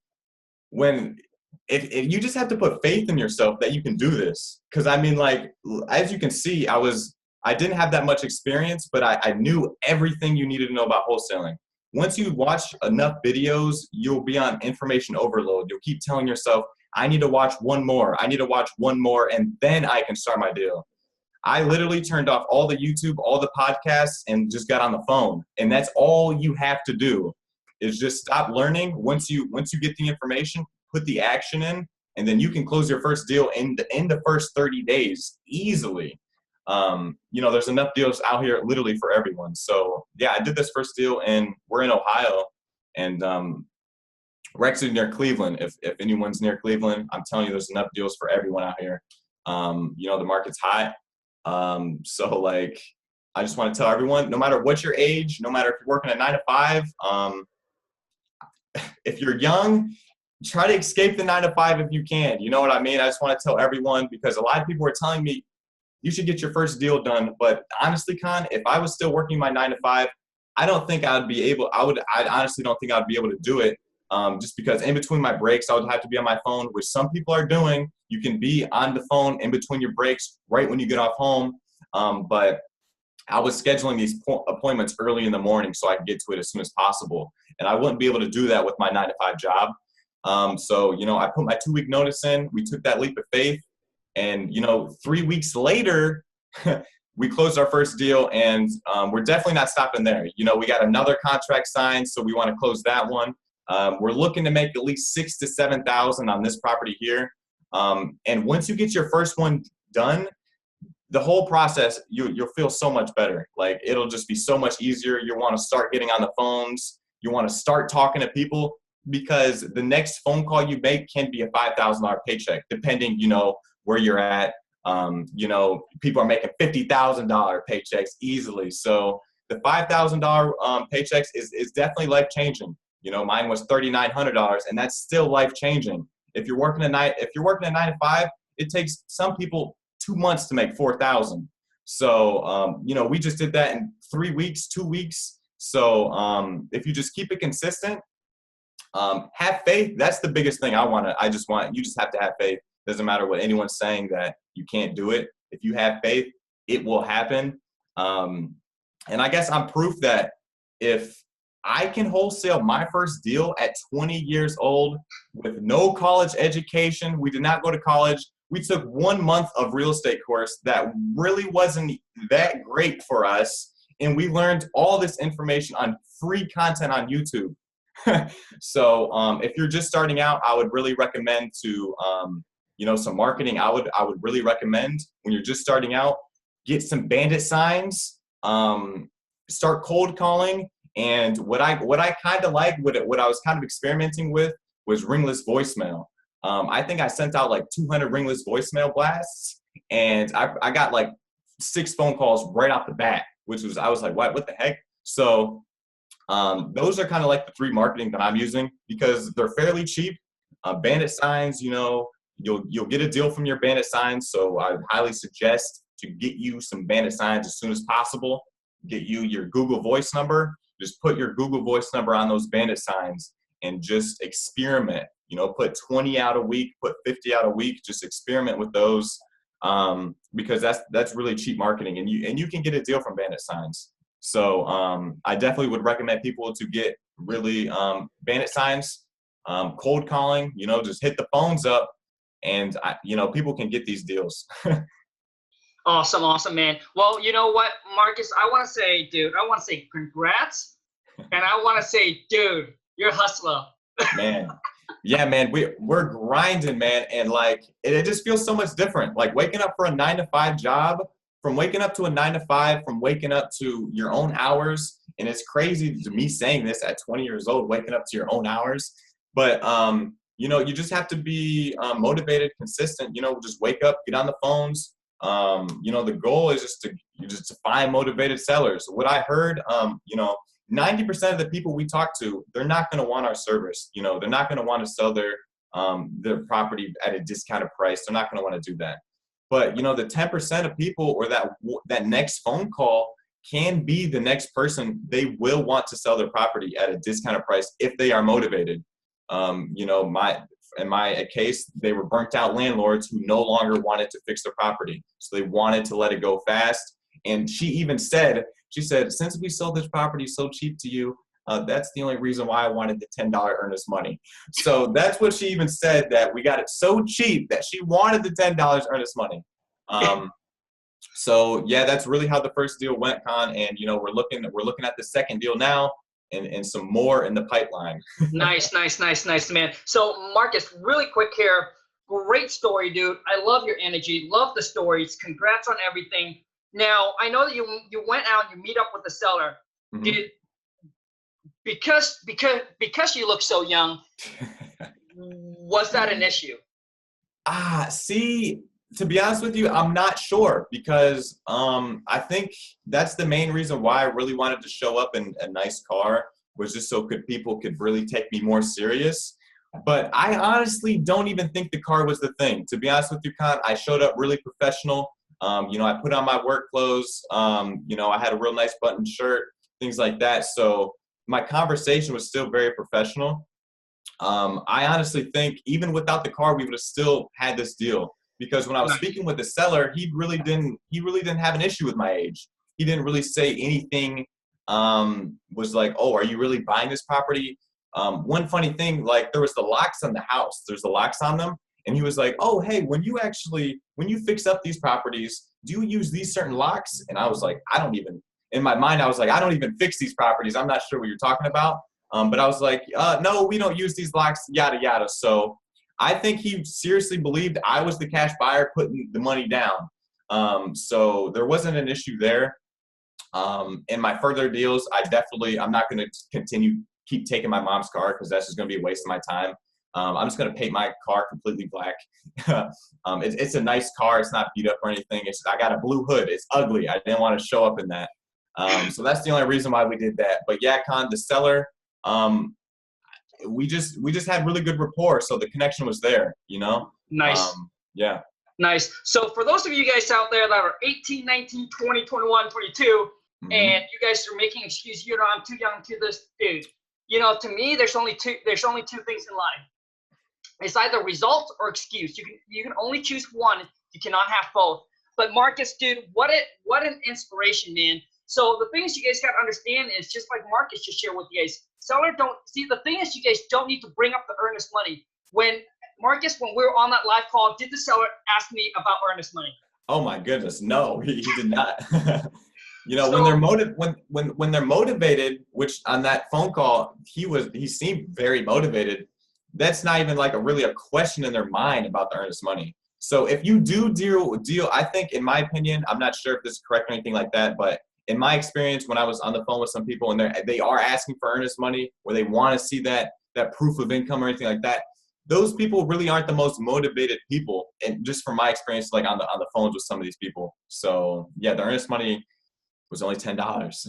if you just have to put faith in yourself that you can do this. Because I mean, like, as you can see, I didn't have that much experience, but I knew everything you needed to know about wholesaling. Once you watch enough videos, you'll be on information overload. You'll keep telling yourself, I need to watch one more. I need to watch one more, and then I can start my deal. I literally turned off all the YouTube, all the podcasts, and just got on the phone. And that's all you have to do is just stop learning. Once you get the information, put the action in, and then you can close your first deal in the first 30 days easily. There's enough deals out here literally for everyone. So yeah, I did this first deal, and we're in Ohio, and we're actually near Cleveland. If anyone's near Cleveland, I'm telling you, there's enough deals for everyone out here. The market's hot. So like, I just want to tell everyone, no matter what your age, no matter if you're working a 9 to 5, if you're young, try to escape the 9 to 5 if you can. You know what I mean? I just want to tell everyone, because a lot of people are telling me you should get your first deal done. But honestly, Con, if I was still working my 9 to 5, I don't think I'd be able. I honestly don't think I'd be able to do it. Just because in between my breaks, I would have to be on my phone, which some people are doing. You can be on the phone in between your breaks, right when you get off home. But I was scheduling these appointments early in the morning so I could get to it as soon as possible. And I wouldn't be able to do that with my 9 to 5 job. So, you know, I put my 2-week notice in, we took that leap of faith, and, you know, 3 weeks later, we closed our first deal, and we're definitely not stopping there. You know, we got another contract signed, so we want to close that one. We're looking to make at least 6,000 to 7,000 on this property here. And once you get your first one done, the whole process, you'll feel so much better. Like, it'll just be so much easier. You want to start getting on the phones. You want to start talking to people, because the next phone call you make can be a $5,000 paycheck, depending, you know, where you're at. You know, people are making $50,000 paychecks easily. So the $5,000 paychecks is definitely life-changing. You know, mine was $3,900, and that's still life-changing. If you're working a 9 to 5, it takes some people 2 months to make $4,000. So, you know, we just did that in 3 weeks, 2 weeks. So if you just keep it consistent, have faith. That's the biggest thing you just have to have faith. Doesn't matter what anyone's saying that you can't do it. If you have faith, it will happen. And I guess I'm proof that if I can wholesale my first deal at 20 years old with no college education, we did not go to college. We took 1 month of real estate course that really wasn't that great for us. And we learned all this information on free content on YouTube. So if you're just starting out, I would really recommend to, you know, some marketing. I would really recommend, when you're just starting out, get some bandit signs, start cold calling. And what I kind of like, what I was kind of experimenting with, was ringless voicemail. I think I sent out like 200 ringless voicemail blasts, and I got like 6 phone calls right off the bat, I was like, what the heck? So those are kind of like the 3 marketing that I'm using, because they're fairly cheap. Bandit signs, you know, you'll get a deal from your bandit signs. So I would highly suggest to get you some bandit signs as soon as possible. Get you your Google Voice number. Just put your Google Voice number on those bandit signs and just experiment. You know, put 20 out a week, put 50 out a week. Just experiment with those, because that's really cheap marketing, and you can get a deal from bandit signs. So I definitely would recommend people to get really bandit signs, cold calling. You know, just hit the phones up, and you know, people can get these deals. Awesome, man. Well, you know what, Marcus, I want to say, dude, congrats. And I want to say, dude, you're a hustler. Man. Yeah, man, we're grinding, man. And like, it just feels so much different. Like waking up for a 9 to 5 job, from waking up to a 9 to 5, from waking up to your own hours. And it's crazy to me saying this at 20 years old, waking up to your own hours. But, you know, you just have to be motivated, consistent, you know, just wake up, get on the phones. You know, the goal is just to find motivated sellers. What I heard, you know, 90% of the people we talk to, they're not going to want our service. You know, they're not going to want to sell their property at a discounted price. They're not going to want to do that. But, you know, the 10% of people, or that next phone call, can be the next person. They will want to sell their property at a discounted price if they are motivated. You know, in my case, they were burnt out landlords who no longer wanted to fix their property. So they wanted to let it go fast. And she said, since we sold this property so cheap to you, that's the only reason why I wanted the $10 earnest money. So that's what she even said, that we got it so cheap that she wanted the $10 earnest money. So yeah, that's really how the first deal went, Con. And you know, we're looking at the second deal now, and some more in the pipeline. Nice, man. So Marcus, really quick here. Great story, dude. I love your energy. Love the stories. Congrats on everything. Now, I know that you went out, you meet up with the seller. Mm-hmm. Because you look so young, was that an issue? See, to be honest with you, I'm not sure, because I think that's the main reason why I really wanted to show up in a nice car, was just so people could really take me more serious. But I honestly don't even think the car was the thing. To be honest with you, Con, I showed up really professional. You know, I put on my work clothes. You know, I had a real nice button shirt, things like that. So my conversation was still very professional. I honestly think even without the car, we would have still had this deal, because when I was speaking with the seller, he really didn't have an issue with my age. He didn't really say anything. Was like, oh, are you really buying this property? one funny thing, like there was the locks on the house. There's the locks on them. And he was like, oh, hey, when you fix up these properties, do you use these certain locks? And I was like, in my mind, I was like, I don't even fix these properties. I'm not sure what you're talking about. But I was like, no, we don't use these locks, yada, yada. So I think he seriously believed I was the cash buyer putting the money down. So there wasn't an issue there. In my further deals, I'm not going to keep taking my mom's car because that's just going to be a waste of my time. I'm just going to paint my car completely black. It's a nice car. It's not beat up or anything. I got a blue hood. It's ugly. I didn't want to show up in that. So that's the only reason why we did that. But yeah, Con, the seller, we just had really good rapport. So the connection was there, you know? Nice. Yeah. Nice. So for those of you guys out there that are 18, 19, 20, 21, 22, and you guys are making excuses, you know, I'm too young to this, dude. You know, to me, there's only two things in life. It's either results or excuse. You can only choose one. You cannot have both. But Marcus, dude, what an inspiration, man. So the things you guys got to understand is just like Marcus just shared with you guys. The thing is you guys don't need to bring up the earnest money. When Marcus, when we were on that live call, did the seller ask me about earnest money? Oh my goodness, no, he did not. You know, So, when they're motivated, which on that phone call, he seemed very motivated. That's not even like really a question in their mind about the earnest money. So if you do deal, I think, in my opinion, I'm not sure if this is correct or anything like that, but in my experience, when I was on the phone with some people and they are asking for earnest money, or they want to see that proof of income or anything like that, those people really aren't the most motivated people. And just from my experience, like on the phones with some of these people. So yeah, the earnest money was only $10.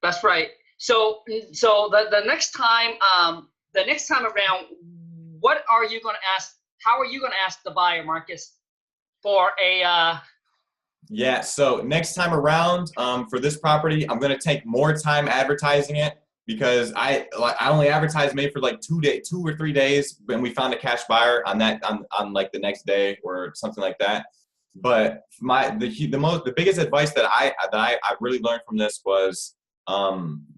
That's right. So the next time around, what are you going to ask? How are you going to ask the buyer, Marcus, for a? Yeah. So next time around, for this property, I'm going to take more time advertising it because I only advertised maybe for like 2 or 3 days when we found a cash buyer on like the next day or something like that. But the biggest advice that I really learned from this was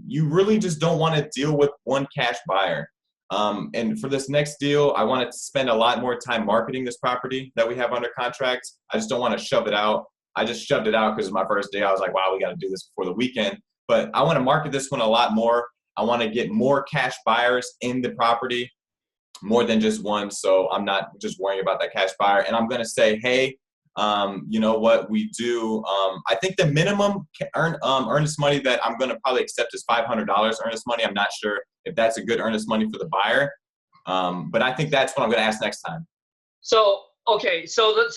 you really just don't want to deal with one cash buyer. And for this next deal, I wanted to spend a lot more time marketing this property that we have under contract. I just don't want to shove it out. I just shoved it out because it was my first day. I was like, wow, we got to do this before the weekend. But I want to market this one a lot more. I want to get more cash buyers in the property, more than just one. So I'm not just worrying about that cash buyer. And I'm going to say, hey, you know what we do? I think the minimum earnest money that I'm going to probably accept is $500 earnest money. I'm not sure if that's a good earnest money for the buyer. But I think that's what I'm going to ask next time. So, okay. So the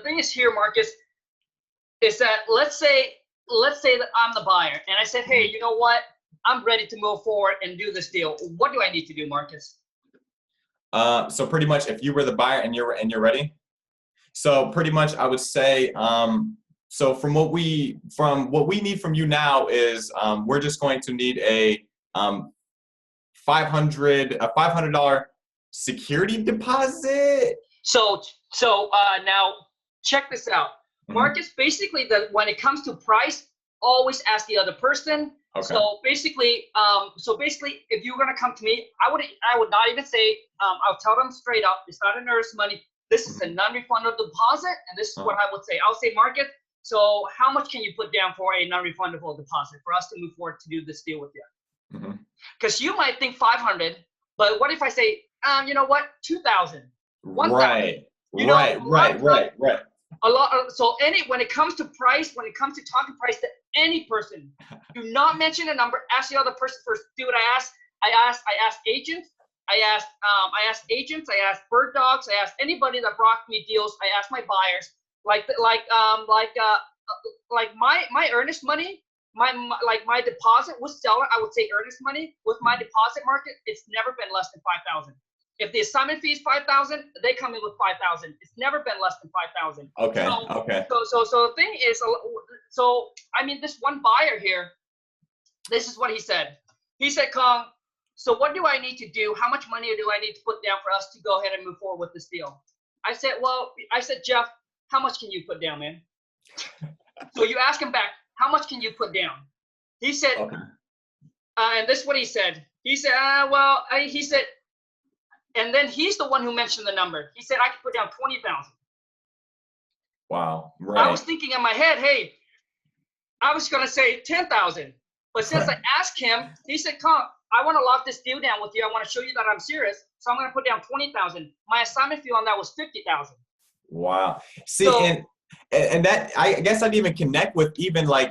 thing is here, Marcus, is that let's say that I'm the buyer and I said, hey, you know what? I'm ready to move forward and do this deal. What do I need to do, Marcus? So pretty much if you were the buyer and you're ready. So pretty much I would say, so from what we need from you now is we're just going to need a $500 security deposit. So now check this out. Marcus, basically when it comes to price, always ask the other person. Okay. So basically, if you're gonna come to me, I would not even say. I'll tell them straight up, it's not an earnest money. This is a non-refundable deposit, and this is what I would say. I'll say, Marcus, so how much can you put down for a non-refundable deposit for us to move forward to do this deal with you? Because you might think 500, but what if I say, you know what, 2,000, 1,000? Right. Right. A lot. When it comes to price, when it comes to talking price to any person, do not mention a number. Ask the other person first. Do what I ask. I asked agents. I asked agents. I asked bird dogs. I asked anybody that brought me deals. I asked my buyers. Like my earnest money, my deposit with seller, I would say earnest money with my deposit market. It's never been less than 5,000. If the assignment fee is 5,000, they come in with 5,000. It's never been less than 5,000. Okay. So the thing is, I mean, this one buyer here, this is what he said. He said, Kong, so what do I need to do? How much money do I need to put down for us to go ahead and move forward with this deal? I said, Jeff, how much can you put down, man? So you ask him back, how much can you put down? He said, and this is what he said. He said, he said, and then he's the one who mentioned the number. He said, I could put down 20,000. Wow. I Right. was thinking in my head, hey, I was going to say 10,000. But since I asked him, he said, come, I want to lock this deal down with you. I want to show you that I'm serious. So I'm going to put down 20,000. My assignment fee on that was 50,000. Wow. See, So, and that, I guess I didn't even connect with even like,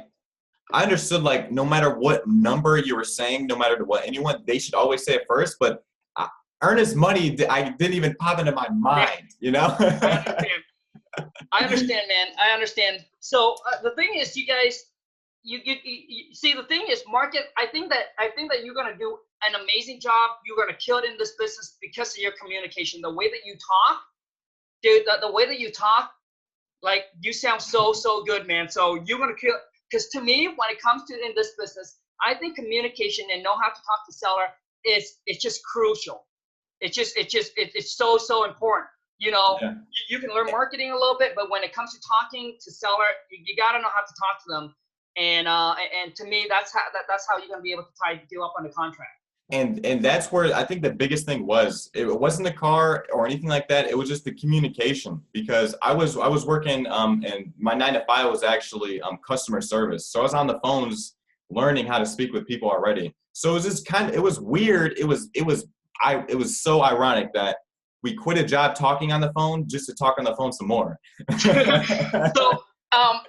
I understood like no matter what number you were saying, no matter what anyone, they should always say it first. But earnest money, I didn't even pop into my mind, you know? I understand, man. I understand. So the thing is, you guys, you see, the thing is, market. I think that you're gonna do an amazing job. You're gonna kill it in this business because of your communication, the way that you talk, dude. The way that you talk, like you sound so good, man. So you're gonna kill. Because to me, when it comes to in this business, I think communication and know how to talk to seller it's just crucial. It's so important. You know, Yeah. you can learn marketing a little bit, but when it comes to talking to seller, you got to know how to talk to them. And to me, that's how you're gonna be able to tie the deal up on the contract. And that's where I think the biggest thing was. It wasn't the car or anything like that. It was just the communication, because I was working and my 9 to 5 was actually customer service. So I was on the phones learning how to speak with people already. So it was just it was weird. It was so ironic that we quit a job talking on the phone just to talk on the phone some more. So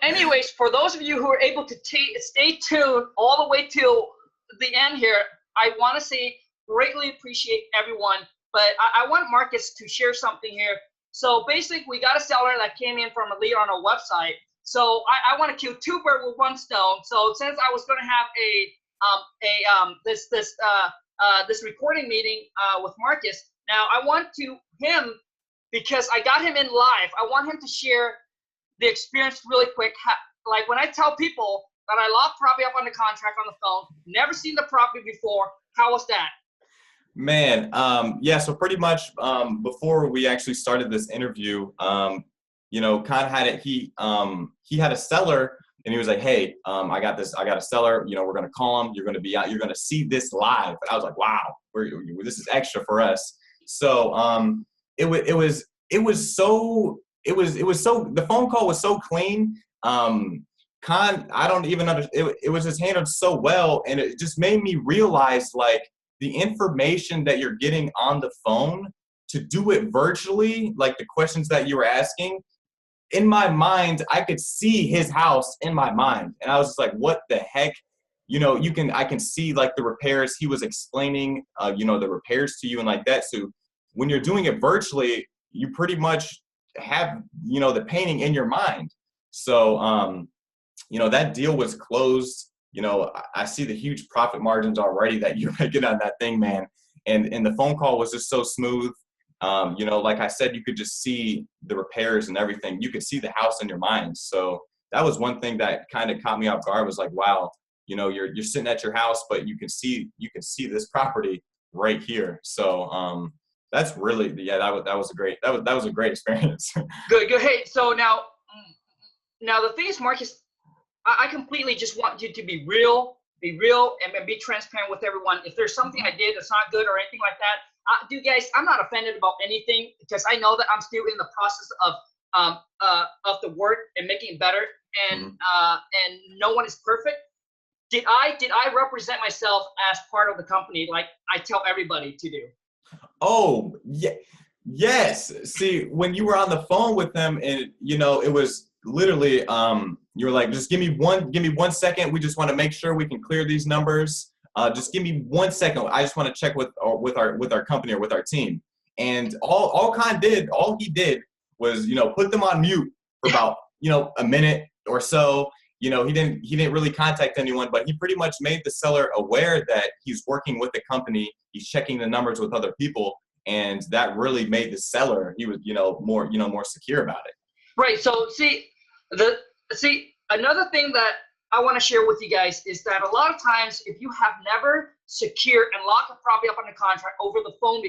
anyways, for those of you who are able to stay tuned all the way till the end here, I want to say greatly appreciate everyone, but I want Marcus to share something here. So basically, we got a seller that came in from a lead on our website. So I want to kill two birds with one stone. So since I was going to have this recording meeting with Marcus, now I want him, because I got him in live, I want him to share the experience really quick. Like when I tell people that I locked property up on the contract on the phone, never seen the property before. How was that? Man, yeah, so pretty much before we actually started this interview, you know, kind of had it, he had a seller and he was like, hey, I got a seller, you know, we're going to call him, you're going to be out, you're going to see this live. And I was like, wow, this is extra for us. So it was so, the phone call was so clean. I don't even understand. It was just handled so well, and it just made me realize like the information that you're getting on the phone to do it virtually, like the questions that you were asking. In my mind, I could see his house in my mind, and I was just like, "What the heck?" You know, I can see like the repairs. He was explaining, you know, the repairs to you and like that. So when you're doing it virtually, you pretty much have, you know, the painting in your mind. So, you know, that deal was closed. You know, I see the huge profit margins already that you're making on that thing, man. And the phone call was just so smooth. You know, like I said, you could just see the repairs and everything. You could see the house in your mind. So that was one thing that kind of caught me off guard, was like, wow, you know, you're sitting at your house, but you can see this property right here. So that's really, yeah, that was a great experience. Good. Hey, so now the thing is, Marcus, I completely just want you to be real, and be transparent with everyone. If there's something I did that's not good or anything like that, dude, guys, I'm not offended about anything, because I know that I'm still in the process of the work and making it better, and no one is perfect. Did I represent myself as part of the company like I tell everybody to do? Oh, yeah. Yes. See, when you were on the phone with them, and you know, it was literally you were like, just give me 1 second. We just want to make sure we can clear these numbers. Just give me 1 second. I just want to check with our company or with our team. And all he did was, you know, put them on mute for about, you know, a minute or so. You know, he didn't really contact anyone, but he pretty much made the seller aware that he's working with the company. He's checking the numbers with other people, and that really made the seller, he was, you know, more secure about it. Right. So see, another thing that I want to share with you guys is that a lot of times, if you have never secured and locked a property up on a contract over the phone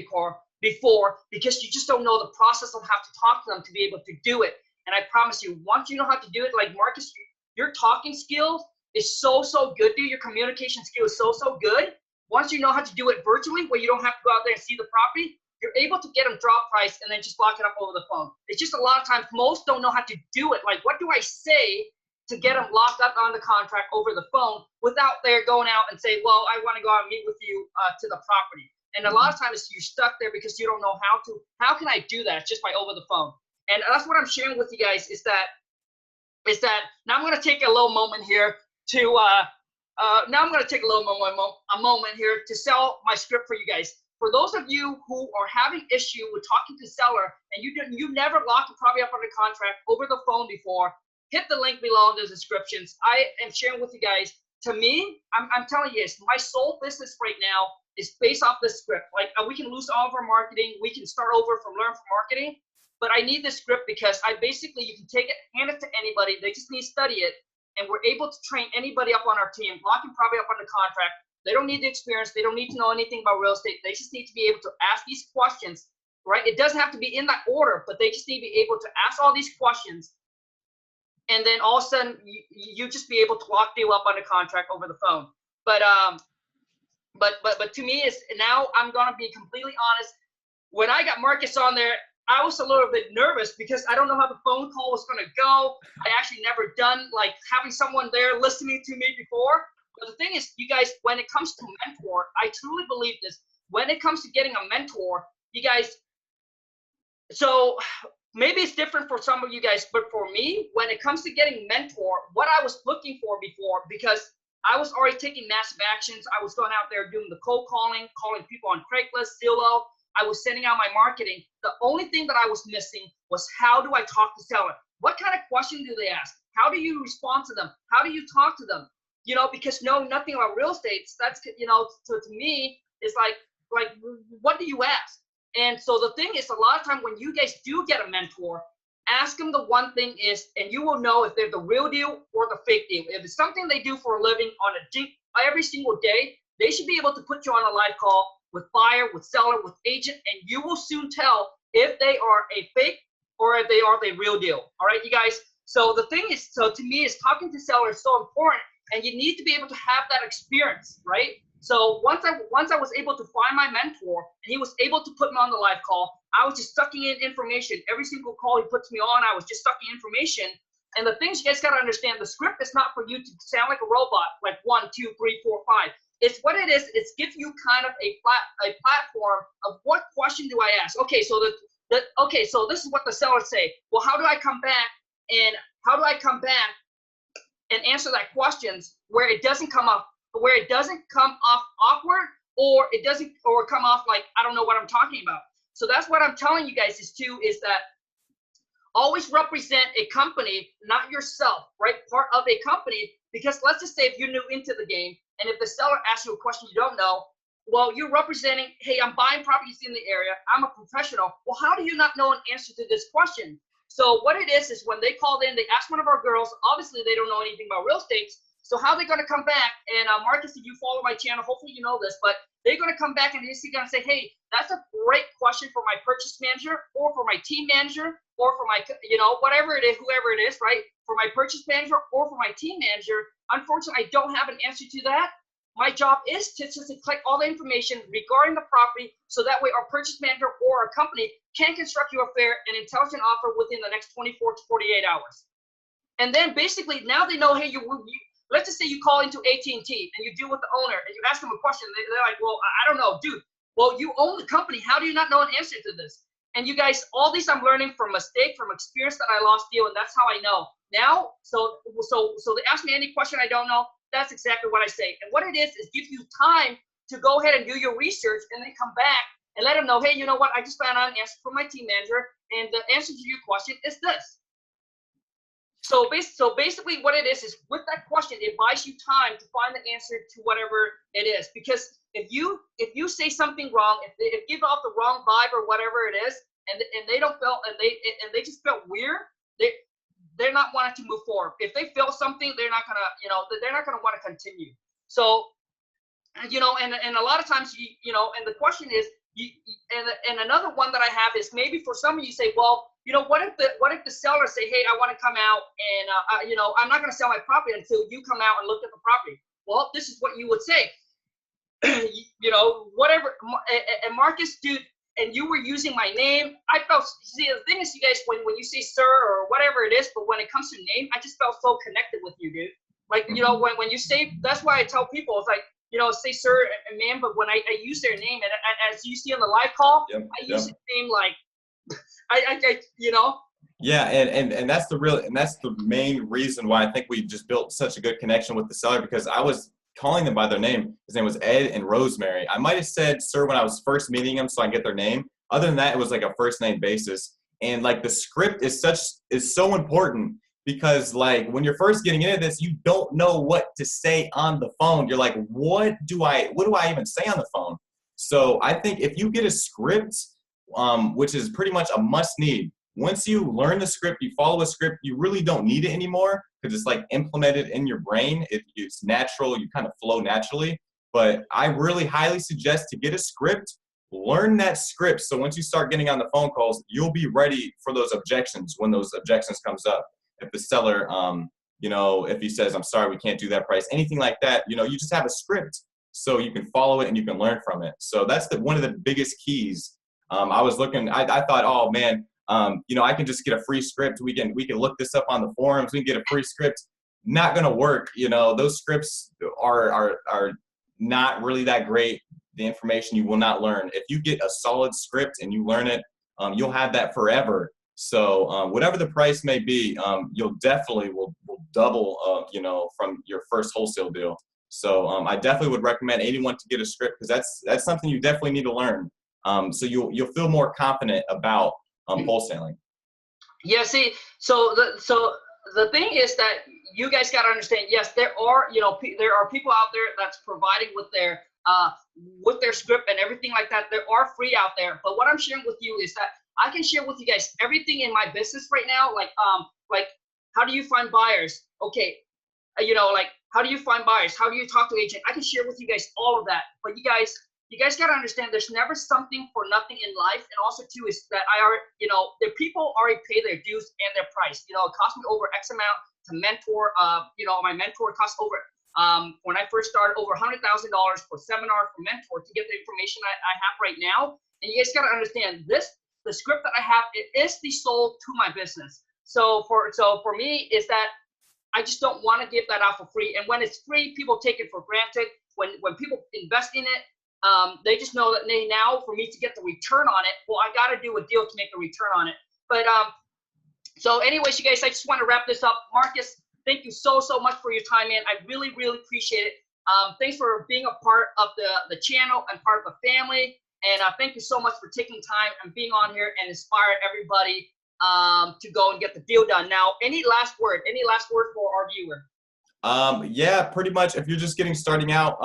before, because you just don't know the process of how to talk to them to be able to do it. And I promise you, once you know how to do it, like Marcus, your talking skills is so good, dude. Your communication skill is so good. once you know how to do it virtually, where you don't have to go out there and see the property, you're able to get them drop price and then just lock it up over the phone. It's just a lot of times most don't know how to do it. Like, what do I say to get them locked up on the contract over the phone without they're going out and say, well, I want to go out and meet with you to the property. And a lot of times you're stuck there because you don't know how can I do that just by over the phone. And that's what I'm sharing with you guys is that now I'm going to take a little moment here to a moment here to sell my script for you guys. For those of you who are having issue with talking to seller and you've never locked a property up under contract over the phone before, hit the link below in the descriptions. I am sharing with you guys. To me, I'm telling you this, my sole business right now is based off this script. Like, we can lose all of our marketing. We can start over from learn from marketing. But I need this script because you can take it, hand it to anybody. They just need to study it. And we're able to train anybody up on our team, locking property up under contract. They don't need the experience. They don't need to know anything about real estate. They just need to be able to ask these questions, right? It doesn't have to be in that order, but they just need to be able to ask all these questions. And then all of a sudden, you just be able to lock deal up under contract over the phone. But to me, now I'm gonna be completely honest. When I got Marcus on there, I was a little bit nervous because I don't know how the phone call was gonna go. I actually never done like having someone there listening to me before. But the thing is, you guys, when it comes to mentor, I truly believe this. When it comes to getting a mentor, you guys, so maybe it's different for some of you guys, but for me, when it comes to getting mentor, what I was looking for before, because I was already taking massive actions. I was going out there doing the cold calling people on Craigslist, Zillow. I was sending out my marketing. The only thing that I was missing was how do I talk to seller? What kind of question do they ask? How do you respond to them? How do you talk to them? You know, because know nothing about real estate, that's, you know, so to me, it's like, what do you ask? And so the thing is, a lot of time when you guys do get a mentor, ask them the one thing is, and you will know if they're the real deal or the fake deal. If it's something they do for a living on every single day, they should be able to put you on a live call with buyer, with seller, with agent, and you will soon tell if they are a fake or if they are the real deal. All right, you guys. So the thing is, so to me, is talking to sellers so important, and you need to be able to have that experience, right? So once I was able to find my mentor and he was able to put me on the live call, I was just sucking in information. Every single call he puts me on, I was just sucking information. And the things you guys got to understand, the script is not for you to sound like a robot, like 1, 2, 3, 4, 5. It's what it is. It's give you kind of a platform of what question do I ask? Okay, so so this is what the sellers say. Well, how do I come back and answer that questions where it doesn't come off awkward, or it doesn't, or come off like I don't know what I'm talking about. So that's what I'm telling you guys is that always represent a company, not yourself, right? Part of a company, because let's just say if you're new into the game and if the seller asks you a question you don't know, well, you're representing, hey, I'm buying properties in the area. I'm a professional. Well, how do you not know an answer to this question? So what it is when they called in, they asked one of our girls, obviously they don't know anything about real estate. So how they're going to come back, and Marcus, if you follow my channel, hopefully you know this, but they're going to come back and they're going to say, hey, that's a great question for my purchase manager or for my team manager or for my, you know, whatever it is, whoever it is, right? For my purchase manager or for my team manager. Unfortunately, I don't have an answer to that. My job is to collect all the information regarding the property so that way our purchase manager or our company can construct you a fair and intelligent offer within the next 24 to 48 hours. And then basically now they know, hey, let's just say you call into AT&T and you deal with the owner and you ask them a question. They're like, well, I don't know, dude. Well, you own the company. How do you not know an answer to this? And you guys, all these I'm learning from mistake, from experience that I lost deal, and that's how I know. Now, so they ask me any question I don't know, that's exactly what I say. And what it is give you time to go ahead and do your research and then come back and let them know, hey, you know what? I just found out an answer from my team manager, and the answer to your question is this. So basically what it is with that question, it buys you time to find the answer to whatever it is. Because if you say something wrong, if they give off the wrong vibe or whatever it is, and they don't feel, and they just felt weird, they're not wanting to move forward. If they feel something, they're not gonna, you know, they're not gonna want to continue. So, you know, and a lot of times, you know, and the question is, and another one that I have is maybe for some of you say, well, you know, what if the seller say, hey, I want to come out and, you know, I'm not going to sell my property until you come out and look at the property. Well, this is what you would say. you know, whatever. And Marcus, dude, and you were using my name. I felt, see, the thing is, you guys, when you say sir or whatever it is, but when it comes to name, I just felt so connected with you, dude. Like, you know, when you say, that's why I tell people, it's like, you know, say sir and ma'am, but when I use their name, and as you see on the live call, I use his name like, you know. Yeah, and that's the main reason why I think we just built such a good connection with the seller, because I was calling them by their name. His name was Ed and Rosemary. I might have said sir when I was first meeting them so I can get their name. Other than that, it was like a first name basis. And like the script is so important, because like when you're first getting into this, you don't know what to say on the phone. You're like, what do I even say on the phone? So I think if you get a script, which is pretty much a must need. Once you learn the script, you follow a script, you really don't need it anymore, because it's like implemented in your brain. It's natural. You kind of flow naturally. But I really highly suggest to get a script, learn that script. So once you start getting on the phone calls, you'll be ready for those objections when those objections comes up. If the seller, you know, if he says, I'm sorry, we can't do that price, anything like that, you know, you just have a script so you can follow it and you can learn from it. So that's one of the biggest keys. I was looking, I thought, oh man, you know, I can just get a free script. We can look this up on the forums. We can get a free script. Not going to work. You know, those scripts are not really that great. The information you will not learn. If you get a solid script and you learn it, you'll have that forever. So whatever the price may be, you'll definitely will double, you know, from your first wholesale deal. So I definitely would recommend anyone to get a script, because that's something you definitely need to learn. So you'll feel more confident about wholesaling. Yeah, see, so the thing is that you guys got to understand, yes, there are, you know, there are people out there that's providing with their script and everything like that. There are free out there, but what I'm sharing with you is that I can share with you guys everything in my business right now, like how do you find buyers? Okay, you know, like how do you find buyers? How do you talk to agent? I can share with you guys all of that, but you guys got to understand there's never something for nothing in life. And also too is that you know, the people already pay their dues and their price. You know, it cost me over X amount to mentor. You know, my mentor cost over, when I first started, over $100,000 for seminar, for mentor, to get the information I have right now. And you guys got to understand this, the script that I have, it is the soul to my business. So for me is that I just don't want to give that out for free. And when it's free, people take it for granted. When people invest in it, they just know that now for me to get the return on it, well, I got to do a deal to make a return on it. But so anyways, you guys, I just want to wrap this up. Marcus, thank you so much for your time, man. I really appreciate it. Thanks for being a part of the channel and part of the family. And thank you so much for taking time and being on here and inspire everybody to go and get the deal done. Now, any last word for our viewer? Yeah, pretty much. If you're just starting out,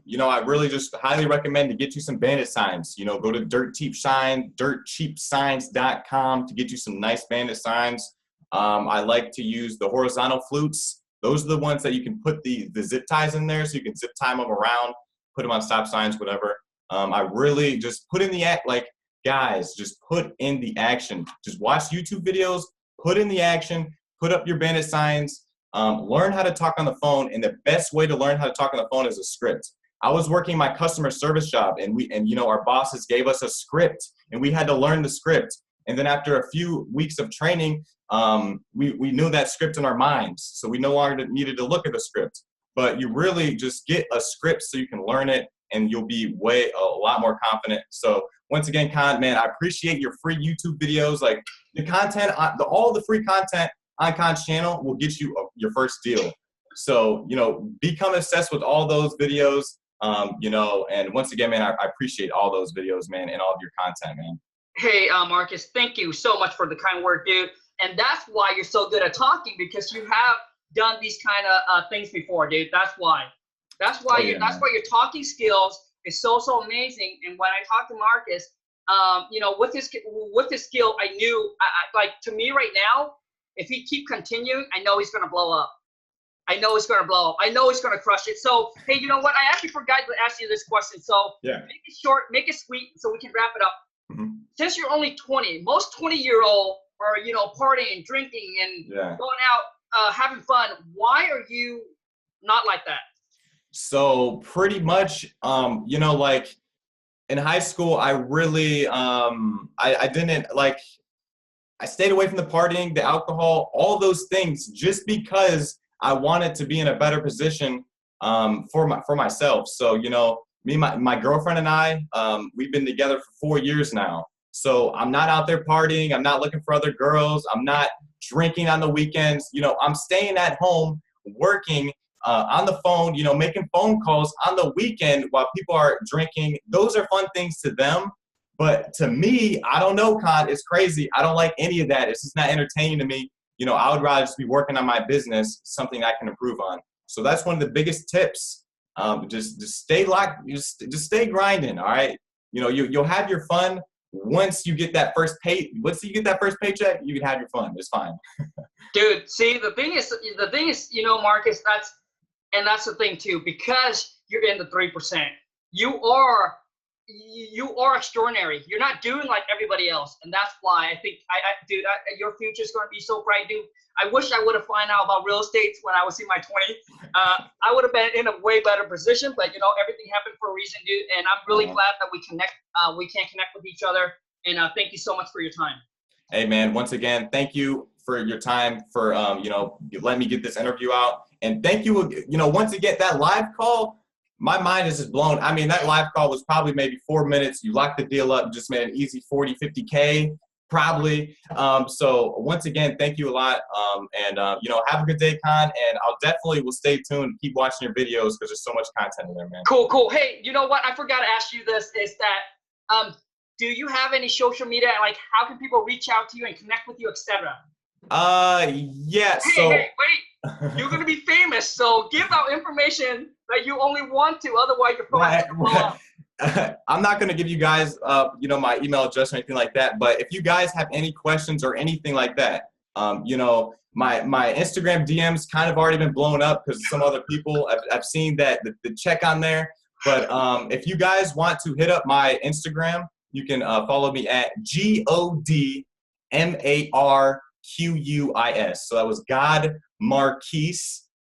you know, I really just highly recommend to get you some bandit signs. You know, go to dirtcheapsigns.com to get you some nice bandit signs. I like to use the horizontal flutes. Those are the ones that you can put the zip ties in there, so you can zip tie them around, put them on stop signs, whatever. I really just put in the act, like, guys, just put in the action. Just watch YouTube videos, put in the action, put up your bandit signs. Learn how to talk on the phone, and the best way to learn how to talk on the phone is a script. I was working my customer service job, and you know, our bosses gave us a script, and we had to learn the script. And then after a few weeks of training, we knew that script in our minds, so we no longer needed to look at the script. But you really just get a script so you can learn it, and you'll be a lot more confident. So once again, Con, man, I appreciate your free YouTube videos. Like the content, all the free content on Con's channel will get you your first deal. So, you know, become obsessed with all those videos, you know, and once again, man, I appreciate all those videos, man, and all of your content, man. Hey, Marcus, thank you so much for the kind word, dude. And that's why you're so good at talking, because you have done these kind of things before, dude. That's why. That's why your talking skills is so amazing. And when I talked to Marcus, you know, with his skill, I knew, like, to me right now, if he keep continuing, I know he's gonna blow up. I know he's gonna blow up. I know he's gonna crush it. So, hey, you know what? I actually forgot to ask you this question. So, yeah, make it short, make it sweet, so we can wrap it up. Mm-hmm. Since you're only 20, most 20-year-old are, you know, partying, drinking, and going out, having fun. Why are you not like that? So pretty much, you know, like in high school, I really, I didn't like, I stayed away from the partying, the alcohol, all those things, just because I wanted to be in a better position for myself. So, you know, me, my girlfriend and I, we've been together for 4 years now. So I'm not out there partying. I'm not looking for other girls. I'm not drinking on the weekends. You know, I'm staying at home, working on the phone, you know, making phone calls on the weekend while people are drinking. Those are fun things to them. But to me, I don't know, Con, it's crazy. I don't like any of that. It's just not entertaining to me. You know, I would rather just be working on my business, something I can improve on. So that's one of the biggest tips. Just stay locked, just stay grinding. All right. You know, you'll have your fun once you get that first once you get that first paycheck, you can have your fun. It's fine. Dude, see, the thing is, you know, Marcus, that's the thing too, because you're in the 3%. You are extraordinary. You're not doing like everybody else, and that's why I think dude, your future is going to be so bright, dude. I wish I would have found out about real estate when I was in my 20s. I would have been in a way better position, but you know, everything happened for a reason, dude. And I'm really glad that we connect. We can connect with each other. And thank you so much for your time. Hey, man, once again, thank you for your time, for you know, letting me get this interview out. And thank you, you know, once again, that live call, my mind is just blown. I mean, that live call was probably maybe 4 minutes. You locked the deal up, just made an easy 40, 50K, probably. So once again, thank you a lot. You know, have a good day, Con. And I'll definitely will stay tuned, keep watching your videos because there's so much content in there, man. Cool. Hey, you know what? I forgot to ask you this, is that, do you have any social media? Like, how can people reach out to you and connect with you, etc.? Yeah. So Hey, wait. You're going to be famous, so give out information that you only want to. Otherwise, your phone is going to blow up. I'm not going to give you guys, you know, my email address or anything like that. But if you guys have any questions or anything like that, you know, my Instagram DMs kind of already been blown up because some other people, I've seen that the check on there. But if you guys want to hit up my Instagram, you can follow me at GODMARQUIS. So that was God Marquis.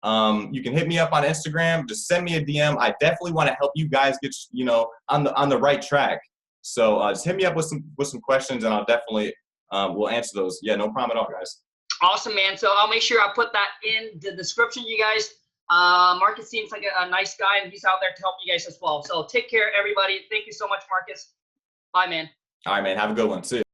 You can hit me up on Instagram. Just send me a DM. I definitely want to help you guys get, you know, on the right track. So just hit me up with some questions, and I'll definitely will answer those. Yeah, no problem at all, guys. Awesome, man. So I'll make sure I put that in the description, you guys. Marcus seems like a nice guy, and he's out there to help you guys as well. So take care, everybody. Thank you so much, Marcus. Bye, man. All right, man. Have a good one. See you.